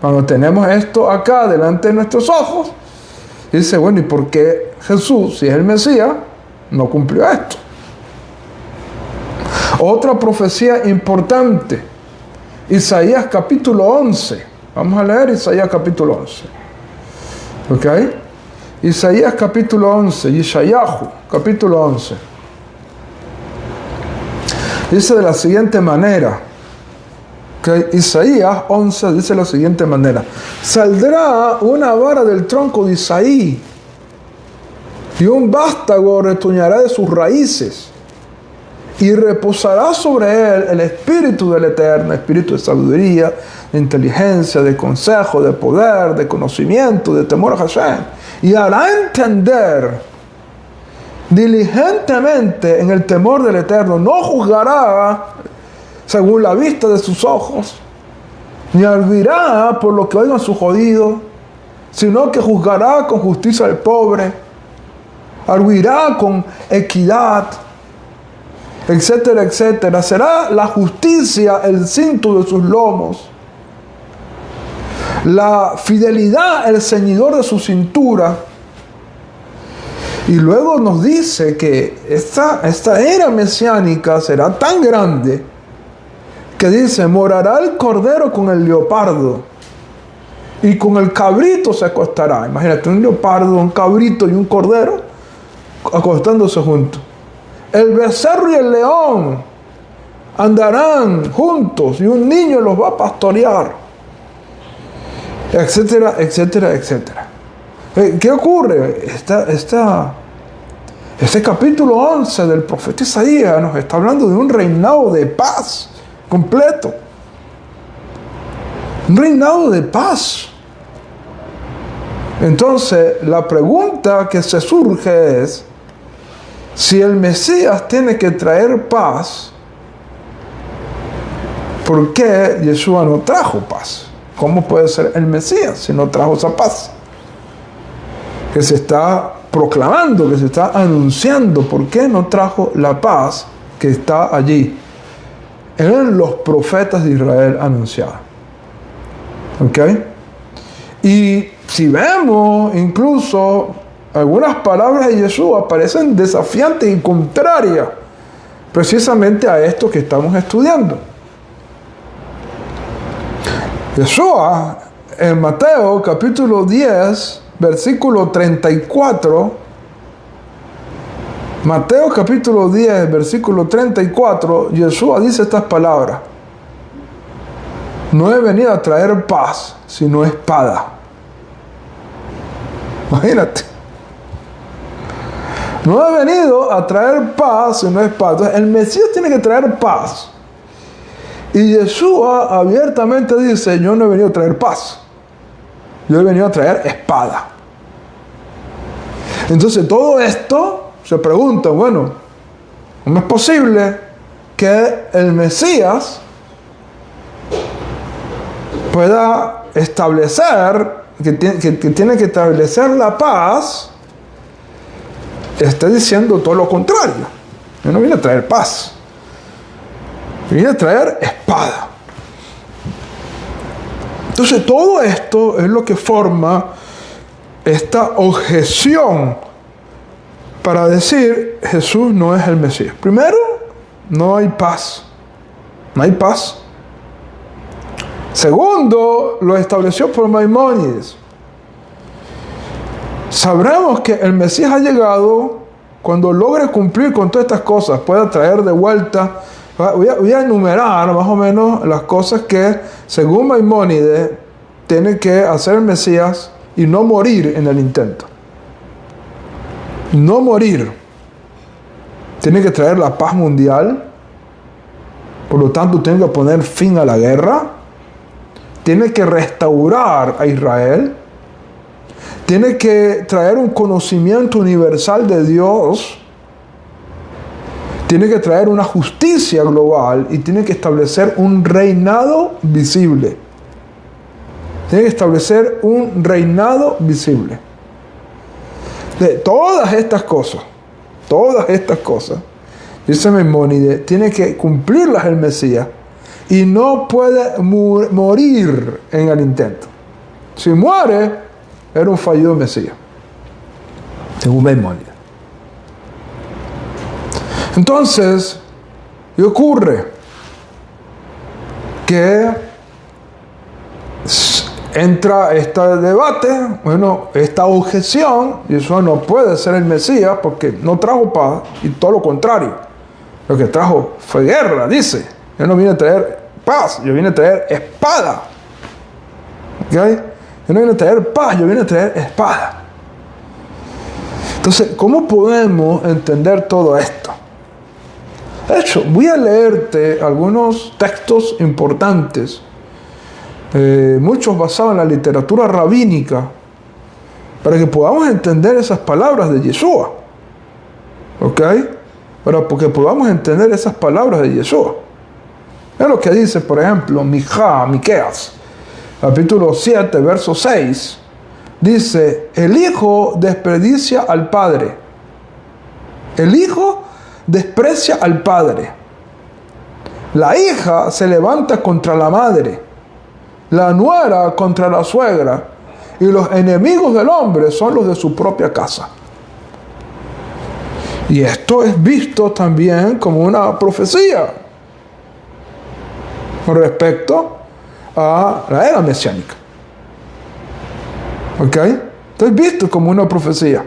cuando tenemos esto acá delante de nuestros ojos, dice, bueno, ¿y por qué Jesús, si es el Mesías, no cumplió esto? Otra profecía importante, Isaías capítulo 11. Vamos a leer Isaías capítulo 11. ¿Ok? Isaías capítulo 11, Yeshayahu capítulo 11. Dice de la siguiente manera. ¿Ok? Isaías 11 dice de la siguiente manera: saldrá una vara del tronco de Isaí, y un vástago retoñará de sus raíces. Y reposará sobre él el espíritu del Eterno, espíritu de sabiduría, de inteligencia, de consejo, de poder, de conocimiento, de temor a Hashem. Y hará entender diligentemente en el temor del Eterno. No juzgará según la vista de sus ojos, ni arguirá por lo que oigan sus oídos, sino que juzgará con justicia al pobre, arguirá con equidad, etcétera, etcétera. Será la justicia el cinto de sus lomos, la fidelidad el ceñidor de su cintura. Y luego nos dice que esta era mesiánica será tan grande que dice: morará el cordero con el leopardo, y con el cabrito se acostará. Imagínate, un leopardo, un cabrito y un cordero acostándose juntos. El becerro y el león andarán juntos, y un niño los va a pastorear, etcétera, etcétera, etcétera. ¿Qué ocurre? Este capítulo 11 del profeta Isaías nos está hablando de un reinado de paz completo. Un reinado de paz. Entonces, la pregunta que se surge es: si el Mesías tiene que traer paz, ¿por qué Yeshua no trajo paz? ¿Cómo puede ser el Mesías si no trajo esa paz que se está proclamando, que se está anunciando? ¿Por qué no trajo la paz que está allí en los profetas de Israel anunciada? ¿Ok? Y si vemos incluso algunas palabras de Yeshua parecen desafiantes y contrarias precisamente a esto que estamos estudiando. Yeshua, en Mateo capítulo 10, versículo 34, Mateo capítulo 10, versículo 34, Yeshua dice estas palabras: no he venido a traer paz, sino espada. Imagínate. No he venido a traer paz, sino espada. Entonces, el Mesías tiene que traer paz. Y Yeshua abiertamente dice: yo no he venido a traer paz, yo he venido a traer espada. Entonces todo esto se pregunta, bueno, ¿cómo es posible que el Mesías pueda establecer, que tiene que establecer la paz, esté diciendo todo lo contrario? Yo no vine a traer paz, vine a traer espada. Entonces todo esto es lo que forma esta objeción para decir Jesús no es el Mesías. Primero, no hay paz. No hay paz. Segundo, lo estableció por Maimónides. Sabremos que el Mesías ha llegado cuando logre cumplir con todas estas cosas, pueda traer de vuelta. Voy a enumerar más o menos las cosas que, según Maimónides, tiene que hacer el Mesías y no morir en el intento. No morir. Tiene que traer la paz mundial. Por lo tanto, tiene que poner fin a la guerra. Tiene que restaurar a Israel. Tiene que traer un conocimiento universal de Dios. Tiene que traer una justicia global y tiene que establecer un reinado visible. Tiene que establecer un reinado visible. De todas estas cosas, dice Maimónides, tiene que cumplirlas el Mesías y no puede morir en el intento. Si muere, era un fallido Mesías, según Maimónides. Entonces, ¿qué ocurre? Que entra este debate, esta objeción. Yeshua no puede ser el Mesías porque no trajo paz, y todo lo contrario. Lo que trajo fue guerra, dice. Yo no vine a traer paz, yo vine a traer espada. ¿Okay? Yo no vine a traer paz, yo vine a traer espada. Entonces, ¿cómo podemos entender todo esto? De hecho, voy a leerte algunos textos importantes, muchos basados en la literatura rabínica, para que podamos entender esas palabras de Yeshua. ¿Ok? Para que podamos entender esas palabras de Yeshua. Es lo que dice, por ejemplo, Miqueas, capítulo 7, verso 6. Dice: el hijo desprecia al padre. El hijo desprecia al padre. La hija se levanta contra la madre. La nuera contra la suegra. Y los enemigos del hombre son los de su propia casa. Y esto es visto también como una profecía con respecto a la era mesiánica. ¿Ok? Esto es visto como una profecía.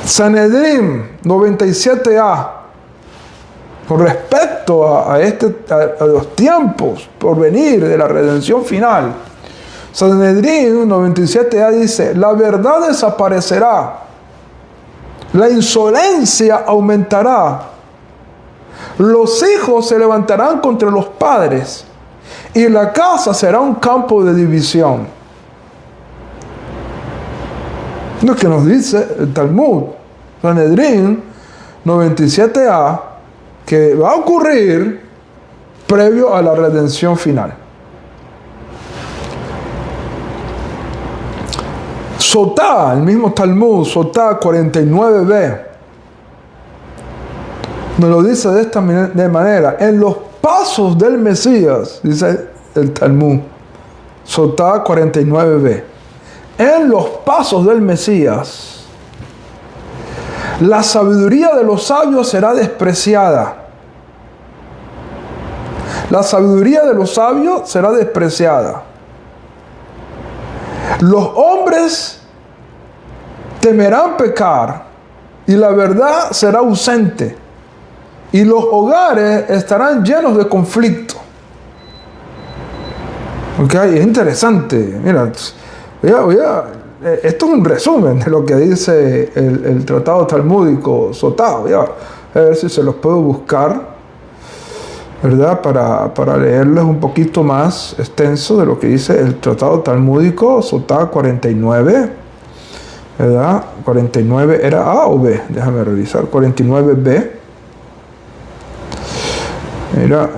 Sanedrín 97a, con respecto a los tiempos por venir de la redención final. Sanedrín 97a dice: la verdad desaparecerá, la insolencia aumentará, los hijos se levantarán contra los padres y la casa será un campo de división. Lo que nos dice el Talmud, Sanedrín 97a, que va a ocurrir previo a la redención final. Sotá, el mismo Talmud, Sotá 49b, nos lo dice de esta manera: en los pasos del Mesías, dice el Talmud, Sotá 49b, en los pasos del Mesías, la sabiduría de los sabios será despreciada. La sabiduría de los sabios será despreciada. Los hombres temerán pecar y la verdad será ausente. Y los hogares estarán llenos de conflicto. Ok, es interesante. Mira, esto es un resumen de lo que dice el tratado talmúdico Sotá. Voy a ver si se los puedo buscar, ¿verdad? Para leerles un poquito más extenso de lo que dice el tratado talmúdico Sotá 49. ¿Verdad? 49 era A o B. Déjame revisar. 49b. Mira,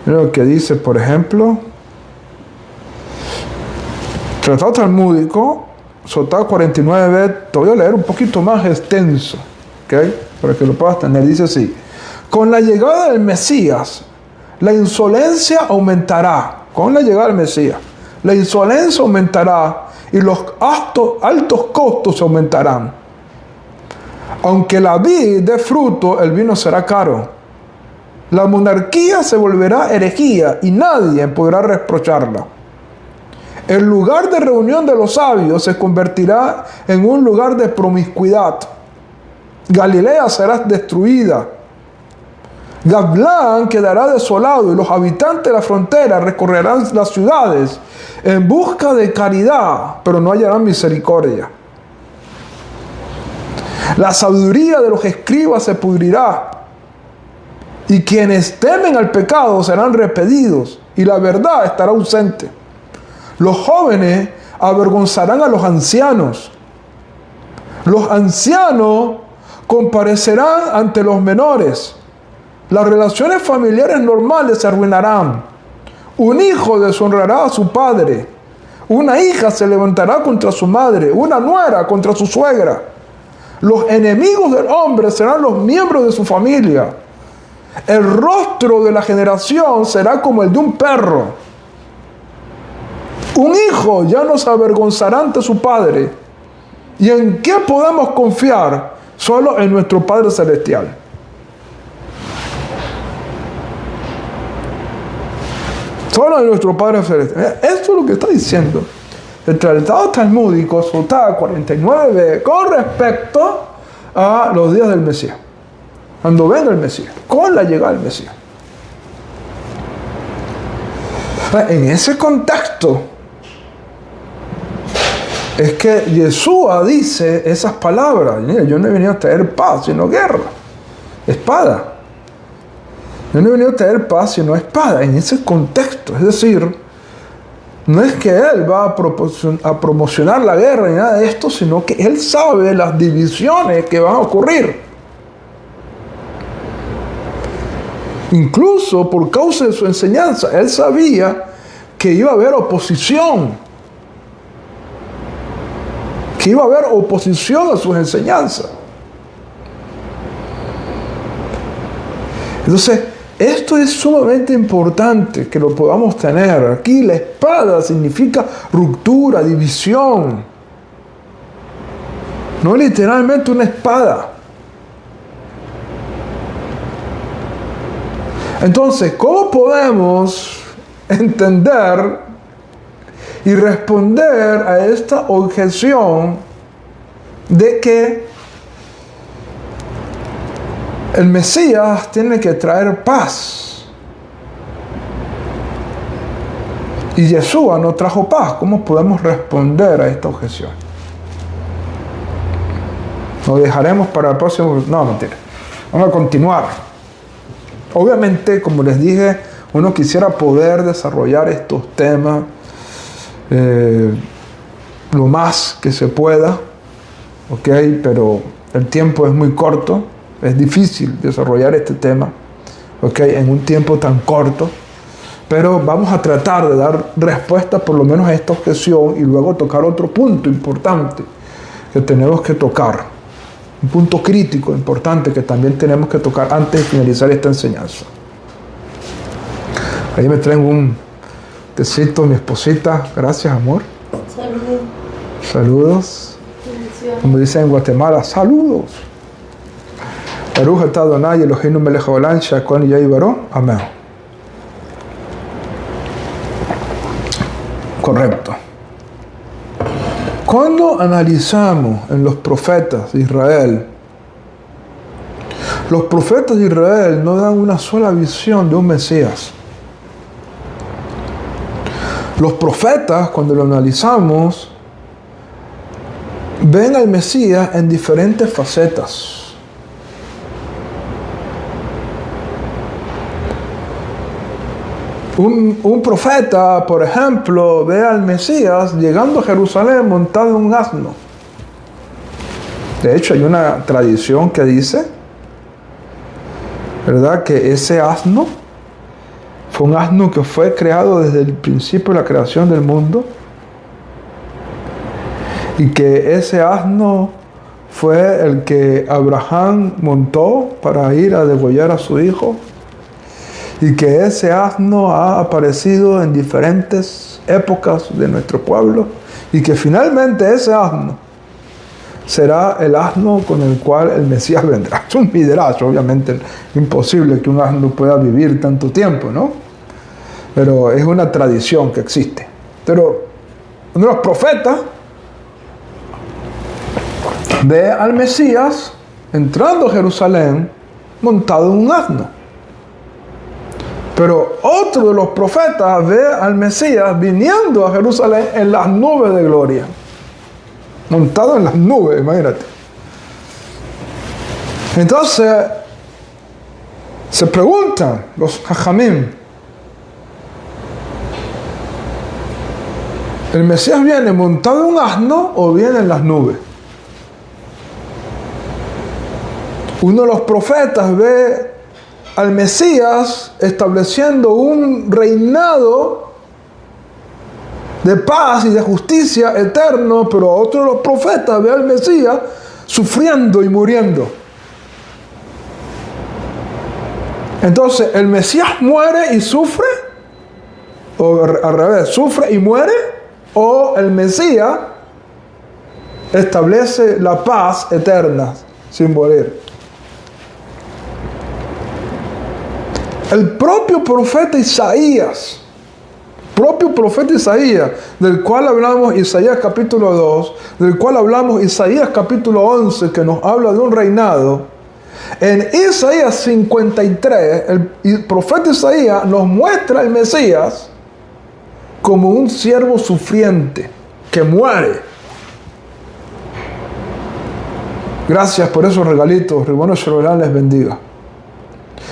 Mira lo que dice, por ejemplo, Tratado Talmúdico, Sotá 49b, te voy a leer un poquito más extenso, ¿ok? Para que lo puedas tener. Dice así: con la llegada del Mesías, la insolencia aumentará. Con la llegada del Mesías, la insolencia aumentará y los altos costos aumentarán. Aunque la vid dé fruto, el vino será caro. La monarquía se volverá herejía y nadie podrá reprocharla. El lugar de reunión de los sabios se convertirá en un lugar de promiscuidad. Galilea será destruida. Gablán quedará desolado y los habitantes de la frontera recorrerán las ciudades en busca de caridad, pero no hallarán misericordia. La sabiduría de los escribas se pudrirá y quienes temen al pecado serán repelidos y la verdad estará ausente. Los jóvenes avergonzarán a los ancianos. Los ancianos comparecerán ante los menores. Las relaciones familiares normales se arruinarán. Un hijo deshonrará a su padre. Una hija se levantará contra su madre. Una nuera contra su suegra. Los enemigos del hombre serán los miembros de su familia. El rostro de la generación será como el de un perro. Un hijo ya no se avergonzará ante su padre. ¿Y en qué podemos confiar? Solo en nuestro Padre Celestial. Solo en nuestro Padre Celestial. Esto es lo que está diciendo el tratado talmúdico Sotá 49b con respecto a los días del Mesías. Cuando venga el Mesías, con la llegada del Mesías. En ese contexto es que Yeshua dice esas palabras. Yo no he venido a traer paz, sino guerra. Espada. Yo no he venido a traer paz, sino espada. En ese contexto. Es decir, no es que Él va a promocionar la guerra ni nada de esto, sino que Él sabe las divisiones que van a ocurrir. Incluso por causa de su enseñanza, Él sabía que iba a haber oposición. Que iba a haber oposición a sus enseñanzas. Entonces, esto es sumamente importante que lo podamos tener. Aquí la espada significa ruptura, división. No literalmente una espada. Entonces, ¿cómo podemos entender y responder a esta objeción de que el Mesías tiene que traer paz? Y Yeshua no trajo paz. ¿Cómo podemos responder a esta objeción? Lo dejaremos para el próximo... No, mentira. Vamos a continuar. Obviamente, como les dije, uno quisiera poder desarrollar estos temas lo más que se pueda, ¿ok? Pero el tiempo es muy corto. Es difícil desarrollar este tema, ¿ok? En un tiempo tan corto. Pero vamos a tratar de dar respuesta por lo menos a esta objeción y luego tocar otro punto importante que tenemos que tocar. Un punto crítico importante que también tenemos que tocar antes de finalizar esta enseñanza. Ahí me traen un tecito, mi esposita. Gracias, amor. Saludos. Saludos. Como dicen en Guatemala, saludos. Baruch atah Adonai Eloheinu melech haolam she'hakol nהיה baro. Amén. Correcto. Cuando analizamos en los profetas de Israel, los profetas de Israel no dan una sola visión de un Mesías. Los profetas, cuando lo analizamos, ven al Mesías en diferentes facetas. Un profeta, por ejemplo, ve al Mesías llegando a Jerusalén montado en un asno. De hecho, hay una tradición que dice, ¿verdad?, que ese asno fue un asno que fue creado desde el principio de la creación del mundo, y que ese asno fue el que Abraham montó para ir a degollar a su hijo, y que ese asno ha aparecido en diferentes épocas de nuestro pueblo, y que finalmente ese asno será el asno con el cual el Mesías vendrá. Es un midrash, obviamente imposible que un asno pueda vivir tanto tiempo, ¿no? Pero es una tradición que existe. Pero uno de los profetas ve al Mesías entrando a Jerusalén montado en un asno. Pero otro de los profetas ve al Mesías viniendo a Jerusalén en las nubes de gloria. Montado en las nubes, imagínate. Entonces, se preguntan los Jajamim, ¿el Mesías viene montado en un asno o viene en las nubes? Uno de los profetas ve al Mesías estableciendo un reinado de paz y de justicia eterno, pero otro de los profetas ve al Mesías sufriendo y muriendo. Entonces, ¿el Mesías muere y sufre? ¿O al revés, sufre y muere? ¿O el Mesías establece la paz eterna sin morir? El propio profeta Isaías, del cual hablamos Isaías capítulo 2, del cual hablamos Isaías capítulo 11, que nos habla de un reinado. En Isaías 53, el profeta Isaías nos muestra al Mesías como un siervo sufriente que muere. Gracias por esos regalitos. Ribono Shel Olam les bendiga.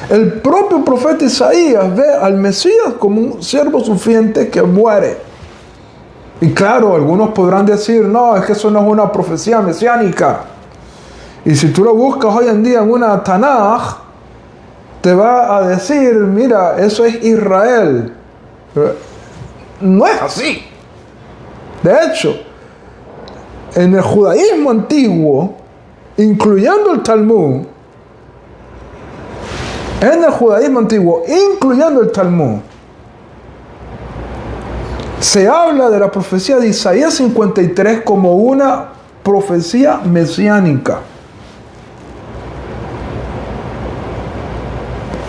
El propio profeta Isaías ve al Mesías como un siervo sufriente que muere. Y claro, algunos podrán decir, no, es que eso no es una profecía mesiánica. Y si tú lo buscas hoy en día en una Tanaj, te va a decir, mira, eso es Israel. Pero no es así. De hecho, en el judaísmo antiguo, incluyendo el Talmud, se habla de la profecía de Isaías 53 como una profecía mesiánica.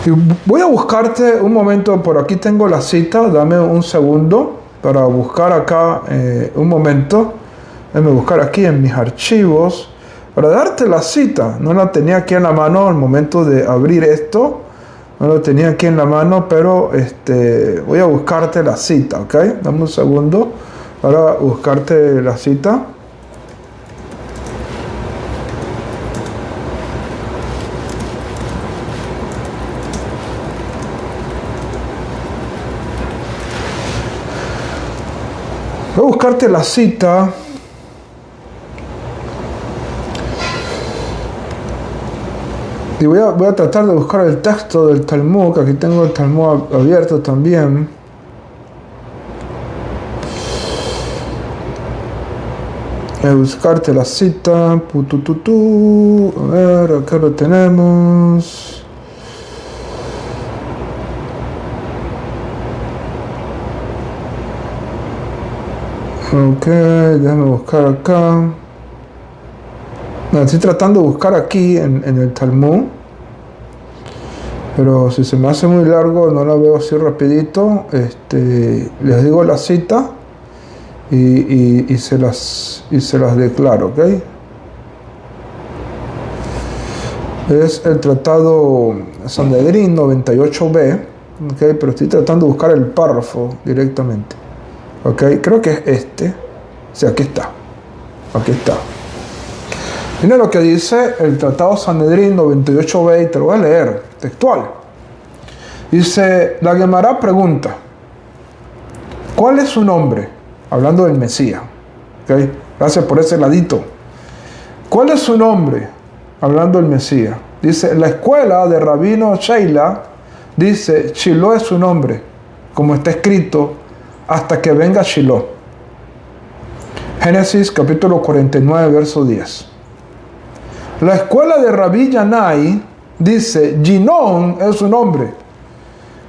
Y voy a buscarte un momento, por aquí tengo la cita, dame un segundo para buscar acá un momento. Déjame buscar aquí en mis archivos para darte la cita. No la tenía aquí en la mano al momento de abrir esto. No lo tenía aquí en la mano, pero voy a buscarte la cita, ¿ok? Dame un segundo para buscarte la cita. Voy a buscarte la cita. Y voy a tratar de buscar el texto del Talmud, que aquí tengo el Talmud abierto también. Voy a buscarte la cita. A ver, acá lo tenemos. Ok, déjame buscar acá. No, estoy tratando de buscar aquí en el Talmud. Pero si se me hace muy largo, no la veo así rapidito, les digo la cita y se las declaro, ¿ok? Es el Tratado Sanedrín 98b, ¿ok? Pero estoy tratando de buscar el párrafo directamente, ¿ok? Creo que es sí, aquí está. Mira lo que dice el Tratado Sanedrín 98b, y te lo voy a leer, textual. Dice, la Guemará pregunta, ¿cuál es su nombre? Hablando del Mesías. ¿Okay? Gracias por ese ladito. ¿Cuál es su nombre? Hablando del Mesías. Dice, la escuela de Rabino Sheila dice, Shiloh es su nombre, como está escrito, hasta que venga Shiloh. Génesis capítulo 49, verso 10. La escuela de Rabí Yanai dice, Ginón es su nombre,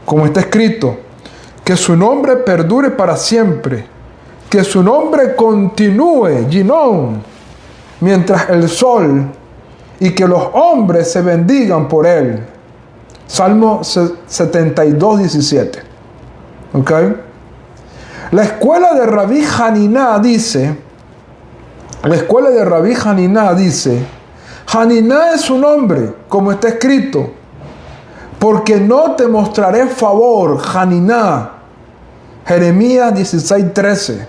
como está escrito, que su nombre perdure para siempre, que su nombre continúe, Ginón, mientras el sol, y que los hombres se bendigan por él. Salmo 72, 17. ¿Ok? La escuela de Rabí Haniná dice, Haniná es su nombre, como está escrito, porque no te mostraré favor, Haniná. Jeremías 16:13.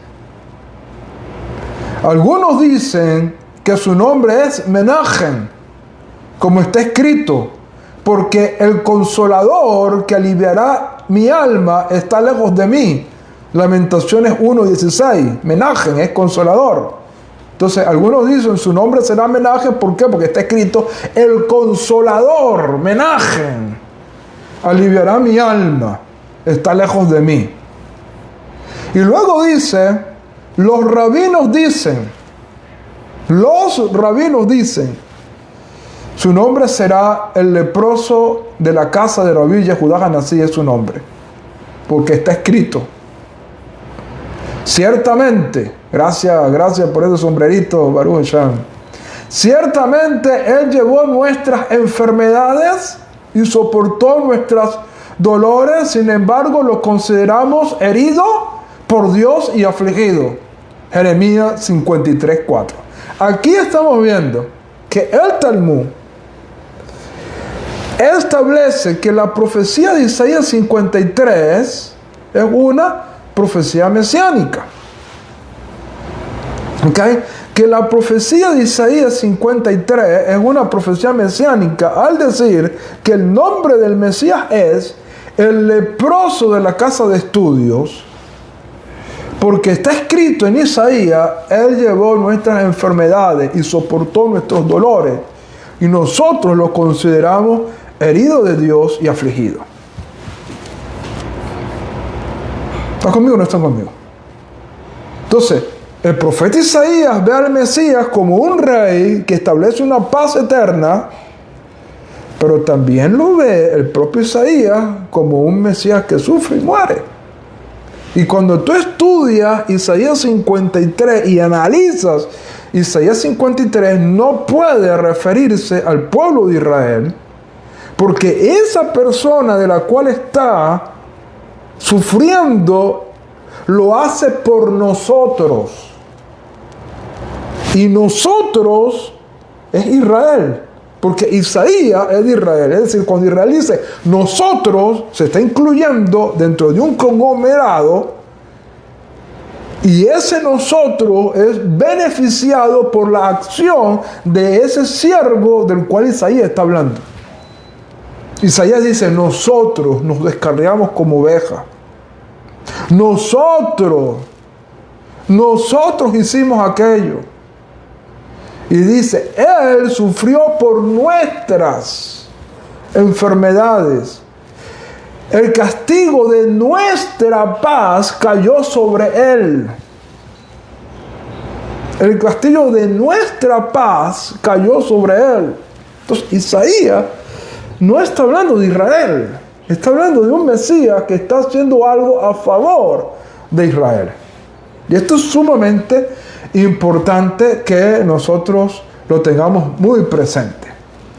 Algunos dicen que su nombre es Menahem, como está escrito, porque el consolador que aliviará mi alma está lejos de mí. Lamentaciones 1:16. Menahem es consolador. Entonces, algunos dicen su nombre será Menahem. ¿Por qué? Porque está escrito el consolador, Menahem, aliviará mi alma, está lejos de mí. Y luego dice, los rabinos dicen, su nombre será el leproso de la casa de Rabí Yehudá Hanasí, es su nombre, porque está escrito. Ciertamente, gracias por ese sombrerito, Baruch Hashem. Ciertamente Él llevó nuestras enfermedades y soportó nuestros dolores, sin embargo lo consideramos herido por Dios y afligido. Jeremías 53:4. Aquí estamos viendo que el Talmud establece que la profecía de Isaías 53 es una profecía mesiánica. ¿Okay? Que la profecía de Isaías 53 es una profecía mesiánica al decir que el nombre del Mesías es el leproso de la casa de estudios, porque está escrito en Isaías, Él llevó nuestras enfermedades y soportó nuestros dolores, y nosotros lo consideramos herido de Dios y afligido. ¿Están conmigo o no están conmigo? Entonces, el profeta Isaías ve al Mesías como un rey que establece una paz eterna, pero también lo ve el propio Isaías como un Mesías que sufre y muere. Y cuando tú estudias Isaías 53 y analizas Isaías 53, no puede referirse al pueblo de Israel, porque esa persona de la cual está sufriendo lo hace por nosotros. Y nosotros es Israel, porque Isaías es de Israel. Es decir, cuando Israel dice nosotros, se está incluyendo dentro de un conglomerado, y ese nosotros es beneficiado por la acción de ese siervo del cual Isaías está hablando. Isaías dice, nosotros nos descarriamos como ovejas. Nosotros hicimos aquello. Y dice, Él sufrió por nuestras enfermedades. El castigo de nuestra paz cayó sobre Él. El castigo de nuestra paz cayó sobre Él. Entonces, Isaías no está hablando de Israel. Está hablando de un Mesías que está haciendo algo a favor de Israel. Y esto es sumamente importante que nosotros lo tengamos muy presente.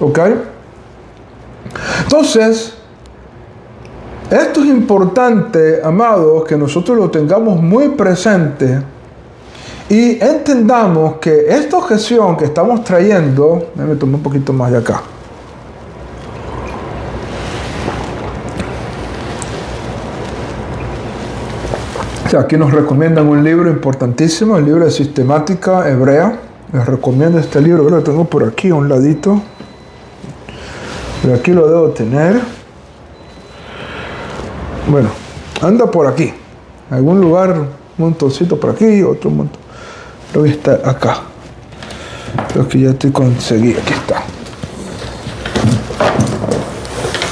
¿Ok? Entonces, Esto es importante, amados, que nosotros lo tengamos muy presente y entendamos que esta objeción que estamos trayendo, me tomé un poquito más de acá. Aquí nos recomiendan un libro importantísimo, el libro de Sistemática Hebrea. Les recomiendo este libro, que lo tengo por aquí a un ladito. Pero aquí lo debo tener. Bueno, anda por aquí. En algún lugar, un montoncito por aquí, otro montón. Creo que está acá. Creo que ya te conseguí. Aquí está.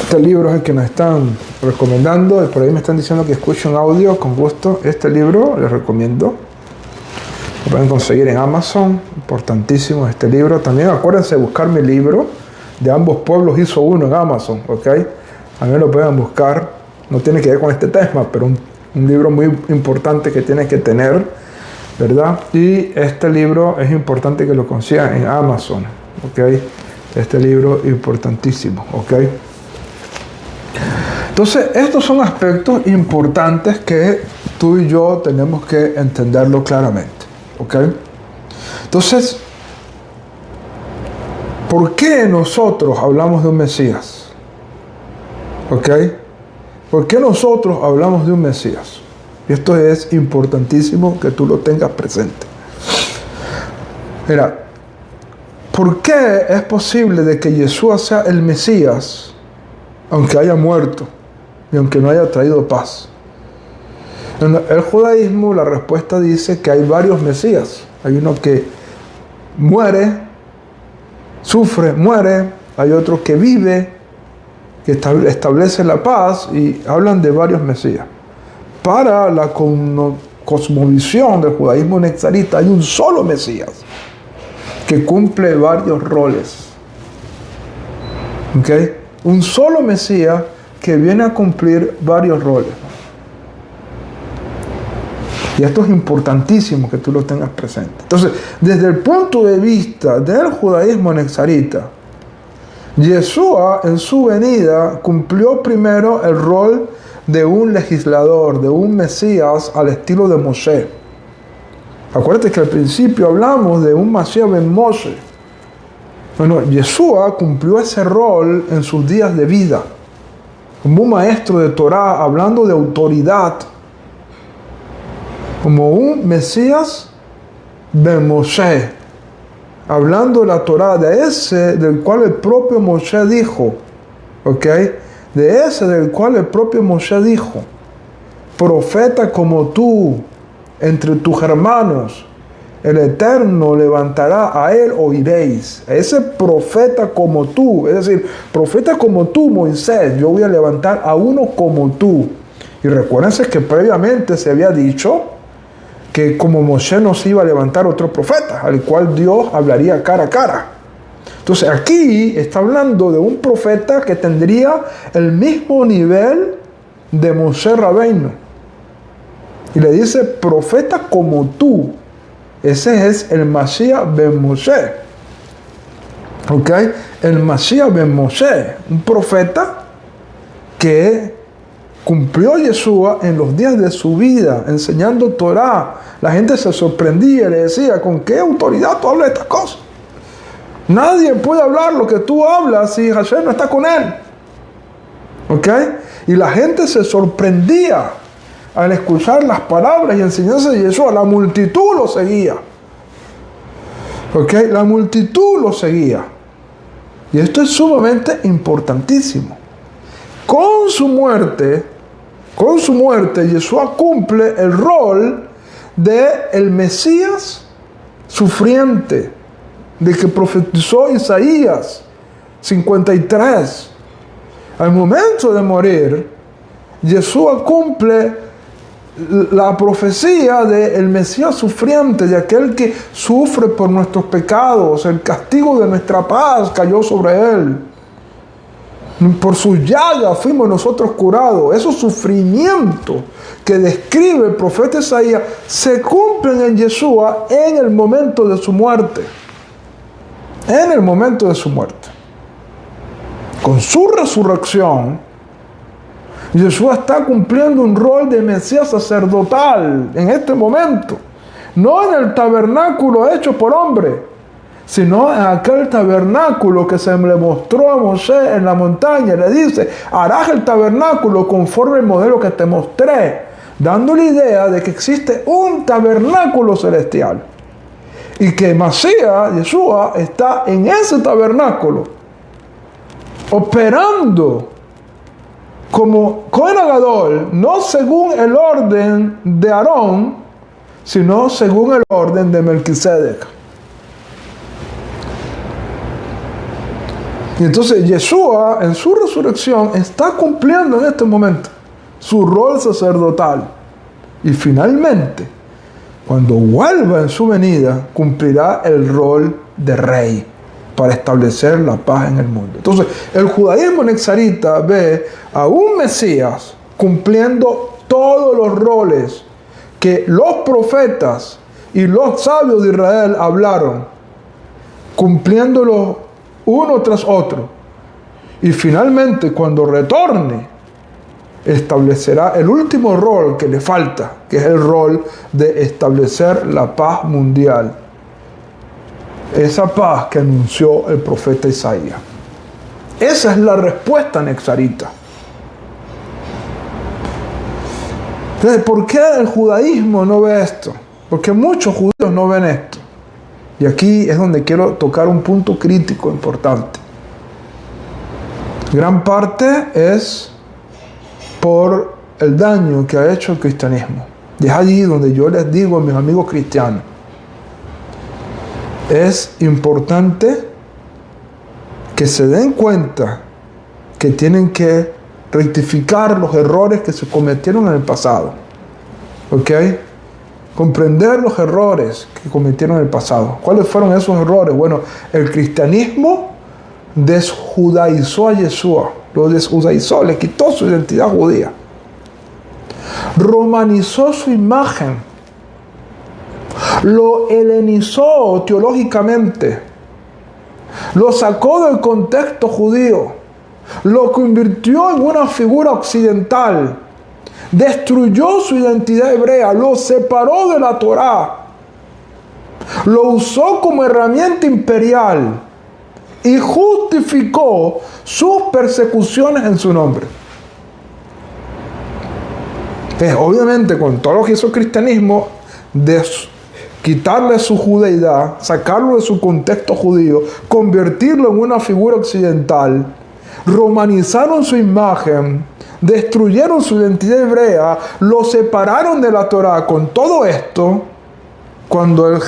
Este libro es el que nos están recomendando. Y por ahí me están diciendo que escuchen audio. Con gusto. Este libro les recomiendo. Lo pueden conseguir en Amazon. Importantísimo este libro. También acuérdense de buscar mi libro. De ambos pueblos hizo uno en Amazon. ¿Ok? También lo pueden buscar. No tiene que ver con este tema, pero un libro muy importante que tienes que tener, ¿verdad? Y este libro es importante que lo consigan en Amazon, ¿ok? Este libro importantísimo, ¿ok? Entonces, estos son aspectos importantes que tú y yo tenemos que entenderlo claramente, ¿ok? Entonces, ¿por qué nosotros hablamos de un Mesías? ¿Ok? ¿Por qué nosotros hablamos de un Mesías? Y esto es importantísimo que tú lo tengas presente. Mira, ¿por qué es posible de que Yeshua sea el Mesías, aunque haya muerto y aunque no haya traído paz? En el judaísmo la respuesta dice que hay varios Mesías. Hay uno que muere, sufre, muere. Hay otro que vive, que establece la paz, y hablan de varios Mesías. Para la cosmovisión del judaísmo nexarita hay un solo Mesías que cumple varios roles. ¿Ok? Un solo Mesías que viene a cumplir varios roles. Y esto es importantísimo que tú lo tengas presente. Entonces, desde el punto de vista del judaísmo nexarita, Yeshua en su venida cumplió primero el rol de un legislador, de un Mesías al estilo de Moshe. Acuérdate que al principio hablamos de un Mashiach ben Moshe. Bueno, Yeshua cumplió ese rol en sus días de vida, como un maestro de Torah, hablando de autoridad, como un Mesías ben Moshe, hablando de la Torah, de ese del cual el propio Moshe dijo, ¿ok? De ese del cual el propio Moshe dijo, profeta como tú, entre tus hermanos, el Eterno levantará, a él oiréis. A ese profeta como tú, es decir, profeta como tú, Moisés, yo voy a levantar a uno como tú. Y recuérdense que previamente se había dicho que como Moshe no se iba a levantar otro profeta, al cual Dios hablaría cara a cara. Entonces aquí está hablando de un profeta que tendría el mismo nivel de Moshe Rabbeinu. Y le dice, profeta como tú. Ese es el Mashiach ben Moshe. ¿Ok? El Mashiach ben Moshe. Un profeta que cumplió Yeshua en los días de su vida, enseñando Torah. La gente se sorprendía y le decía, ¿con qué autoridad tú hablas estas cosas? Nadie puede hablar lo que tú hablas si Hashem no está con él. ¿Ok? Y la gente se sorprendía al escuchar las palabras y enseñanzas de Yeshua. La multitud lo seguía. ¿Ok? La multitud lo seguía. Y esto es sumamente importantísimo. Con su muerte, Yeshua cumple el rol de el Mesías sufriente, de que profetizó Isaías 53. Al momento de morir, Yeshua cumple la profecía del Mesías sufriente, de aquel que sufre por nuestros pecados. El castigo de nuestra paz cayó sobre él. Por sus llagas fuimos nosotros curados. Esos sufrimientos que describe el profeta Isaías se cumplen en Yeshua en el momento de su muerte. En el momento de su muerte. Con su resurrección, Yeshua está cumpliendo un rol de Mesías sacerdotal en este momento. No en el tabernáculo hecho por hombre, sino en aquel tabernáculo que se le mostró a Moshe en la montaña. Le dice, harás el tabernáculo conforme el modelo que te mostré, dando la idea de que existe un tabernáculo celestial. Y que Masías, Yeshua, está en ese tabernáculo, operando como Cohen Gadol, no según el orden de Aarón, sino según el orden de Melquisedec. Y entonces Yeshua, en su resurrección, está cumpliendo en este momento su rol sacerdotal. Y finalmente, cuando vuelva en su venida, cumplirá el rol de rey para establecer la paz en el mundo. Entonces, el judaísmo nexarita ve a un Mesías cumpliendo todos los roles que los profetas y los sabios de Israel hablaron, cumpliéndolos uno tras otro. Y finalmente, cuando retorne, establecerá el último rol que le falta, que es el rol de establecer la paz mundial. Esa paz que anunció el profeta Isaías. Esa es la respuesta nexarita. Entonces, ¿por qué el judaísmo no ve esto? Porque muchos judíos no ven esto. Y aquí es donde quiero tocar un punto crítico importante. Gran parte es por el daño que ha hecho el cristianismo. Y es allí donde yo les digo a mis amigos cristianos, es importante que se den cuenta que tienen que rectificar los errores que se cometieron en el pasado. ¿Ok? Comprender los errores que cometieron en el pasado. ¿Cuáles fueron esos errores? Bueno, el cristianismo desjudaizó a Yeshua. Lo desjudaizó, le quitó su identidad judía. Romanizó su imagen. Lo helenizó teológicamente. Lo sacó del contexto judío. Lo convirtió en una figura occidental. Destruyó su identidad hebrea. Lo separó de la Torá. Lo usó como herramienta imperial. Y justificó sus persecuciones en su nombre. Entonces, obviamente, con todo lo que hizo el cristianismo, quitarle su judeidad, sacarlo de su contexto judío, convertirlo en una figura occidental, romanizaron su imagen, destruyeron su identidad hebrea, lo separaron de la Torá. Con todo esto, cuando el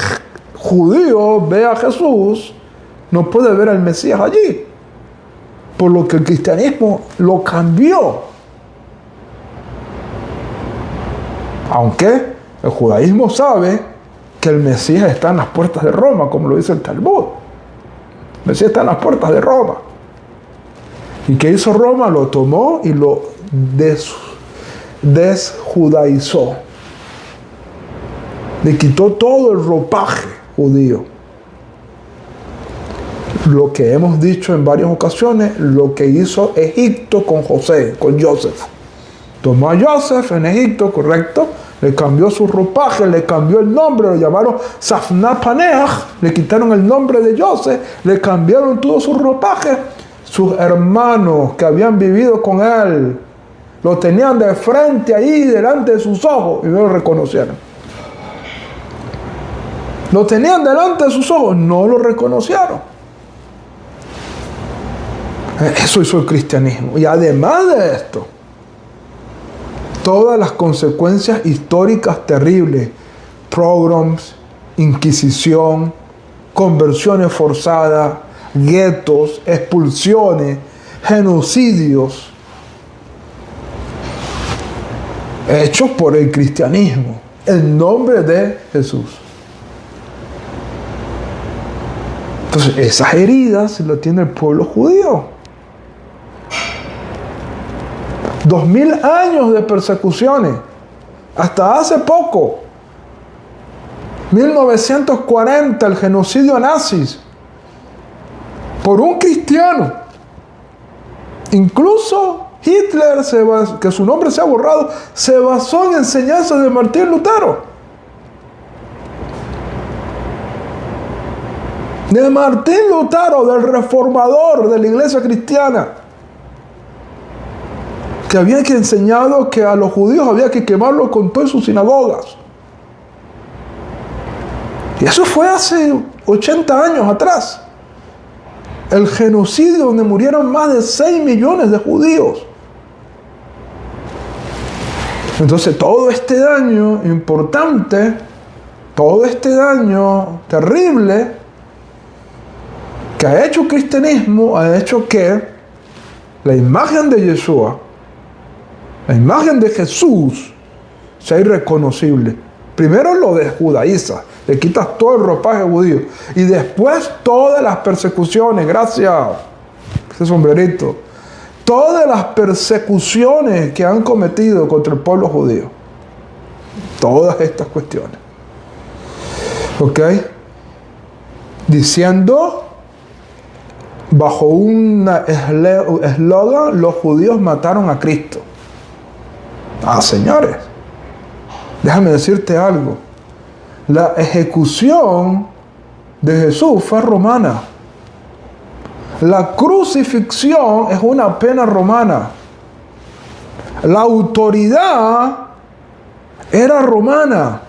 judío ve a Jesús, no puede ver al Mesías allí, por lo que el cristianismo lo cambió. Aunque el judaísmo sabe que el Mesías está en las puertas de Roma, como lo dice el Talmud. El Mesías está en las puertas de Roma. ¿Y qué hizo Roma? Lo tomó y lo desjudaizó. Le quitó todo el ropaje judío. Lo que hemos dicho en varias ocasiones, lo que hizo Egipto con José, con Joseph. Tomó a Joseph en Egipto, correcto, le cambió su ropaje, le cambió el nombre, lo llamaron Safnapaneach, le quitaron el nombre de Joseph, le cambiaron todo su ropaje. Sus hermanos que habían vivido con él, lo tenían de frente ahí, delante de sus ojos, y no lo reconocieron. Lo tenían delante de sus ojos, no lo reconocieron. Eso hizo el cristianismo. Y además de esto, todas las consecuencias históricas terribles, pogroms, inquisición, conversiones forzadas, guetos, expulsiones, genocidios, hechos por el cristianismo, en nombre de Jesús. Entonces, esas heridas las tiene el pueblo judío. 2000 años de persecuciones, hasta hace poco, 1940, el genocidio nazi, por un cristiano. Incluso Hitler, que su nombre se ha borrado, se basó en enseñanzas de Martín Lutero. De Martín Lutero, del reformador de la iglesia cristiana, que había enseñado que a los judíos había que quemarlos con todas sus sinagogas. Y eso fue hace 80 años atrás. El genocidio donde murieron más de 6 millones de judíos. Entonces todo este daño importante, todo este daño terrible que ha hecho el cristianismo, ha hecho que la imagen de Yeshua, la imagen de Jesús, sea irreconocible. Primero lo desjudaiza, le quitas todo el ropaje judío. Y después todas las persecuciones, gracias, ese sombrerito, todas las persecuciones que han cometido contra el pueblo judío. Todas estas cuestiones. ¿Ok? Diciendo, bajo un eslogan, los judíos mataron a Cristo. Ah, señores, déjame decirte algo. La ejecución de Jesús fue romana. La crucifixión es una pena romana. La autoridad era romana.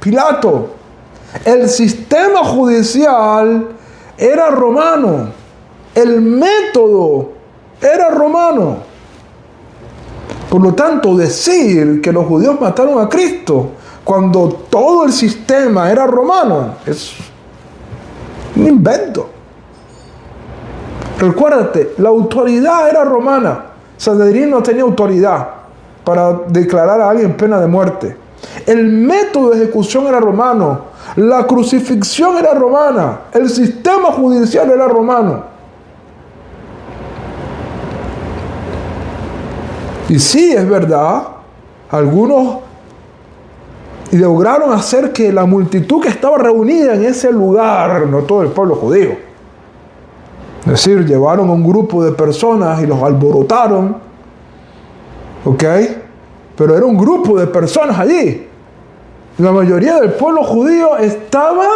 Pilato. El sistema judicial era romano. El método era romano. Por lo tanto, decir que los judíos mataron a Cristo cuando todo el sistema era romano es un invento. Recuérdate, la autoridad era romana. Sanedrín no tenía autoridad para declarar a alguien pena de muerte. El método de ejecución era romano. La crucifixión era romana. El sistema judicial era romano. Y sí, es verdad, algunos lograron hacer que la multitud que estaba reunida en ese lugar, no todo el pueblo judío, es decir, llevaron a un grupo de personas y los alborotaron, ¿ok? Pero era un grupo de personas allí. La mayoría del pueblo judío estaba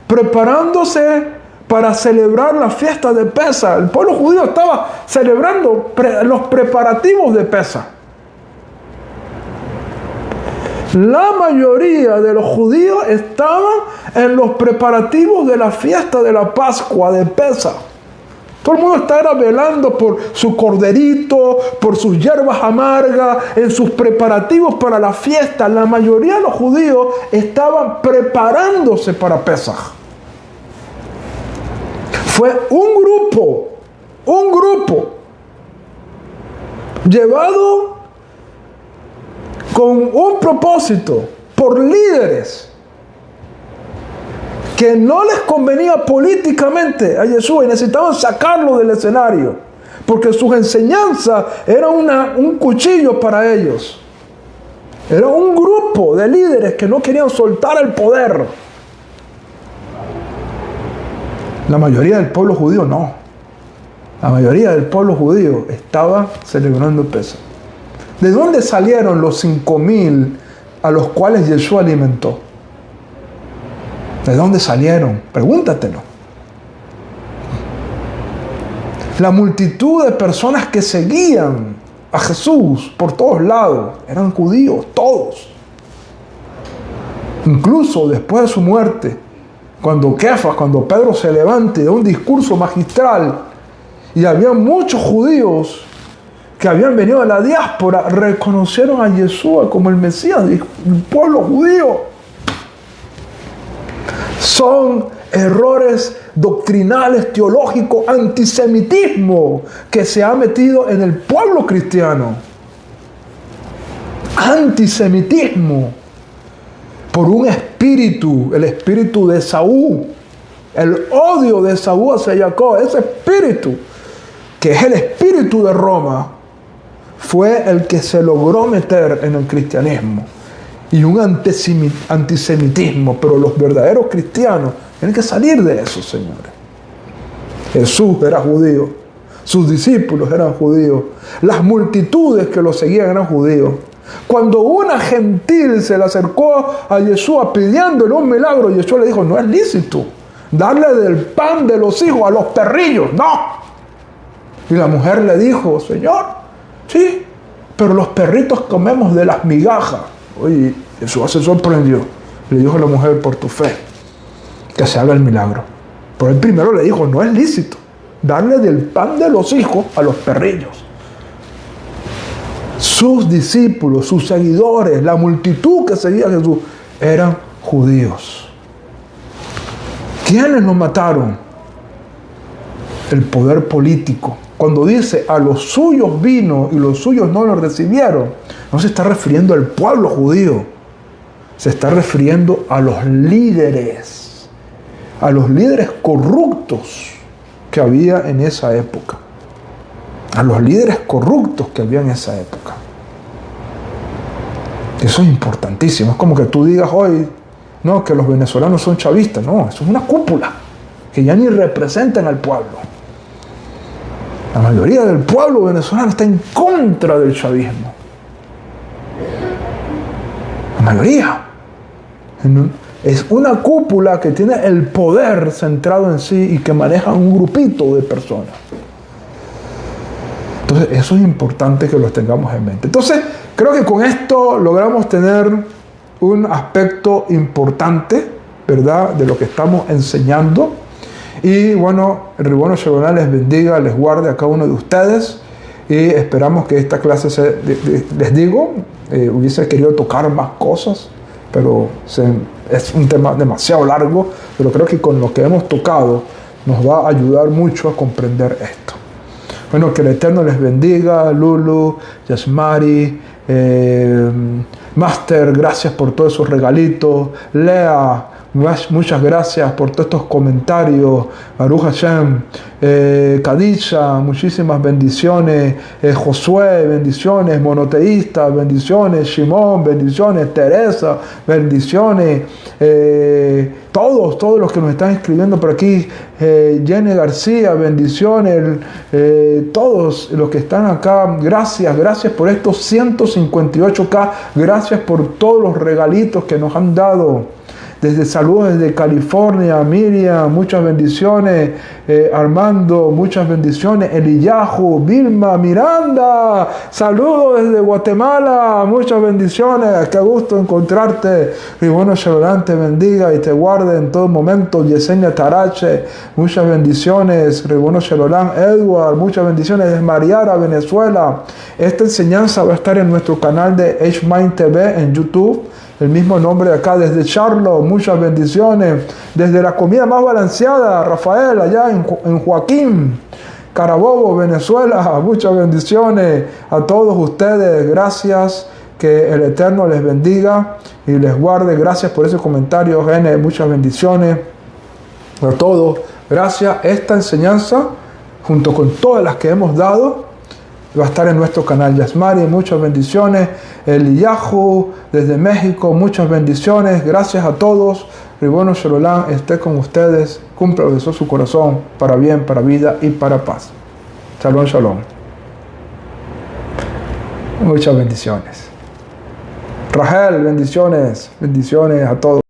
preparándose para celebrar la fiesta de Pesaj. El pueblo judío estaba celebrando los preparativos de Pesaj. La mayoría de los judíos estaban en los preparativos de la fiesta de la Pascua de Pesaj. Todo el mundo estaba velando por su corderito, por sus hierbas amargas, en sus preparativos para la fiesta. La mayoría de los judíos estaban preparándose para Pesaj. Fue un grupo llevado con un propósito por líderes que no les convenía políticamente a Jesús y necesitaban sacarlo del escenario porque sus enseñanzas eran un cuchillo para ellos. Era un grupo de líderes que no querían soltar el poder. La mayoría del pueblo judío no. La mayoría del pueblo judío estaba celebrando Pesaj. ¿De dónde salieron los 5,000 a los cuales Jesús alimentó? ¿De dónde salieron? Pregúntatelo. La multitud de personas que seguían a Jesús por todos lados eran judíos, todos. Incluso después de su muerte, cuando Pedro se levante de un discurso magistral y había muchos judíos que habían venido de la diáspora, reconocieron a Yeshua como el Mesías del pueblo judío. Son errores doctrinales, teológicos, antisemitismo que se ha metido en el pueblo cristiano. Antisemitismo. Por un espíritu, el espíritu de Esaú, el odio de Esaú hacia Jacob, ese espíritu, que es el espíritu de Roma, fue el que se logró meter en el cristianismo. Y un antisemitismo, pero los verdaderos cristianos tienen que salir de eso, señores. Jesús era judío, sus discípulos eran judíos, las multitudes que lo seguían eran judíos. Cuando una gentil se le acercó a Yeshua pidiéndole un milagro, Yeshua le dijo, no es lícito darle del pan de los hijos a los perrillos, no. Y la mujer le dijo, Señor, sí, pero los perritos comemos de las migajas. Oye, Yeshua se sorprendió. Le dijo a la mujer, por tu fe, que se haga el milagro. Pero él primero le dijo, no es lícito darle del pan de los hijos a los perrillos. Sus discípulos, sus seguidores, la multitud que seguía a Jesús, eran judíos. ¿Quiénes lo mataron? El poder político. Cuando dice a los suyos vino y los suyos no lo recibieron, no se está refiriendo al pueblo judío, se está refiriendo a los líderes corruptos que había en esa época. A los líderes corruptos que había en esa época. Eso es importantísimo. Es como que tú digas hoy, no, que los venezolanos son chavistas. No, eso es una cúpula que ya ni representan al pueblo. La mayoría del pueblo venezolano está en contra del chavismo. La mayoría. Es una cúpula que tiene el poder centrado en sí y que maneja un grupito de personas. Entonces, eso es importante que lo tengamos en mente. Entonces, creo que con esto logramos tener un aspecto importante, ¿verdad?, de lo que estamos enseñando. Y bueno, el Ribono Shalom les bendiga, les guarde a cada uno de ustedes. Y esperamos que esta clase, les digo, hubiese querido tocar más cosas, pero es un tema demasiado largo. Pero creo que con lo que hemos tocado nos va a ayudar mucho a comprender esto. Bueno, que el Eterno les bendiga, Lulu, Yasmari, Master, gracias por todos esos regalitos. Lea, muchas gracias por todos estos comentarios. Baruch Hashem, Kadisha, muchísimas bendiciones. Josué, bendiciones. Monoteísta, bendiciones. Shimón, bendiciones. Teresa, bendiciones. Todos los que nos están escribiendo por aquí. Jenny García, bendiciones. Todos los que están acá, gracias por estos 158K. Gracias por todos los regalitos que nos han dado. Saludos desde California, Miriam, muchas bendiciones. Armando, muchas bendiciones. Eliyahu, Vilma, Miranda, saludos desde Guatemala, muchas bendiciones. Qué gusto encontrarte. Ribono Shalom te bendiga y te guarde en todo momento. Yesenia Tarache, muchas bendiciones. Ribono Shalom, Edward, muchas bendiciones. Desde Mariara, Venezuela. Esta enseñanza va a estar en nuestro canal de H-Mind TV en YouTube. El mismo nombre de acá, desde Charlotte, muchas bendiciones. Desde la comida más balanceada, Rafael, allá en Joaquín, Carabobo, Venezuela, muchas bendiciones a todos ustedes. Gracias, que el Eterno les bendiga y les guarde. Gracias por ese comentario, Gene, muchas bendiciones a todos. Gracias. Esta enseñanza, junto con todas las que hemos dado, va a estar en nuestro canal. Yasmari, muchas bendiciones. Eliyahu, desde México, muchas bendiciones. Gracias a todos. Ribono Shalom esté con ustedes. Cumpla lo que deseo su corazón, para bien, para vida y para paz. Shalom, shalom. Muchas bendiciones. Rachel, bendiciones. Bendiciones a todos.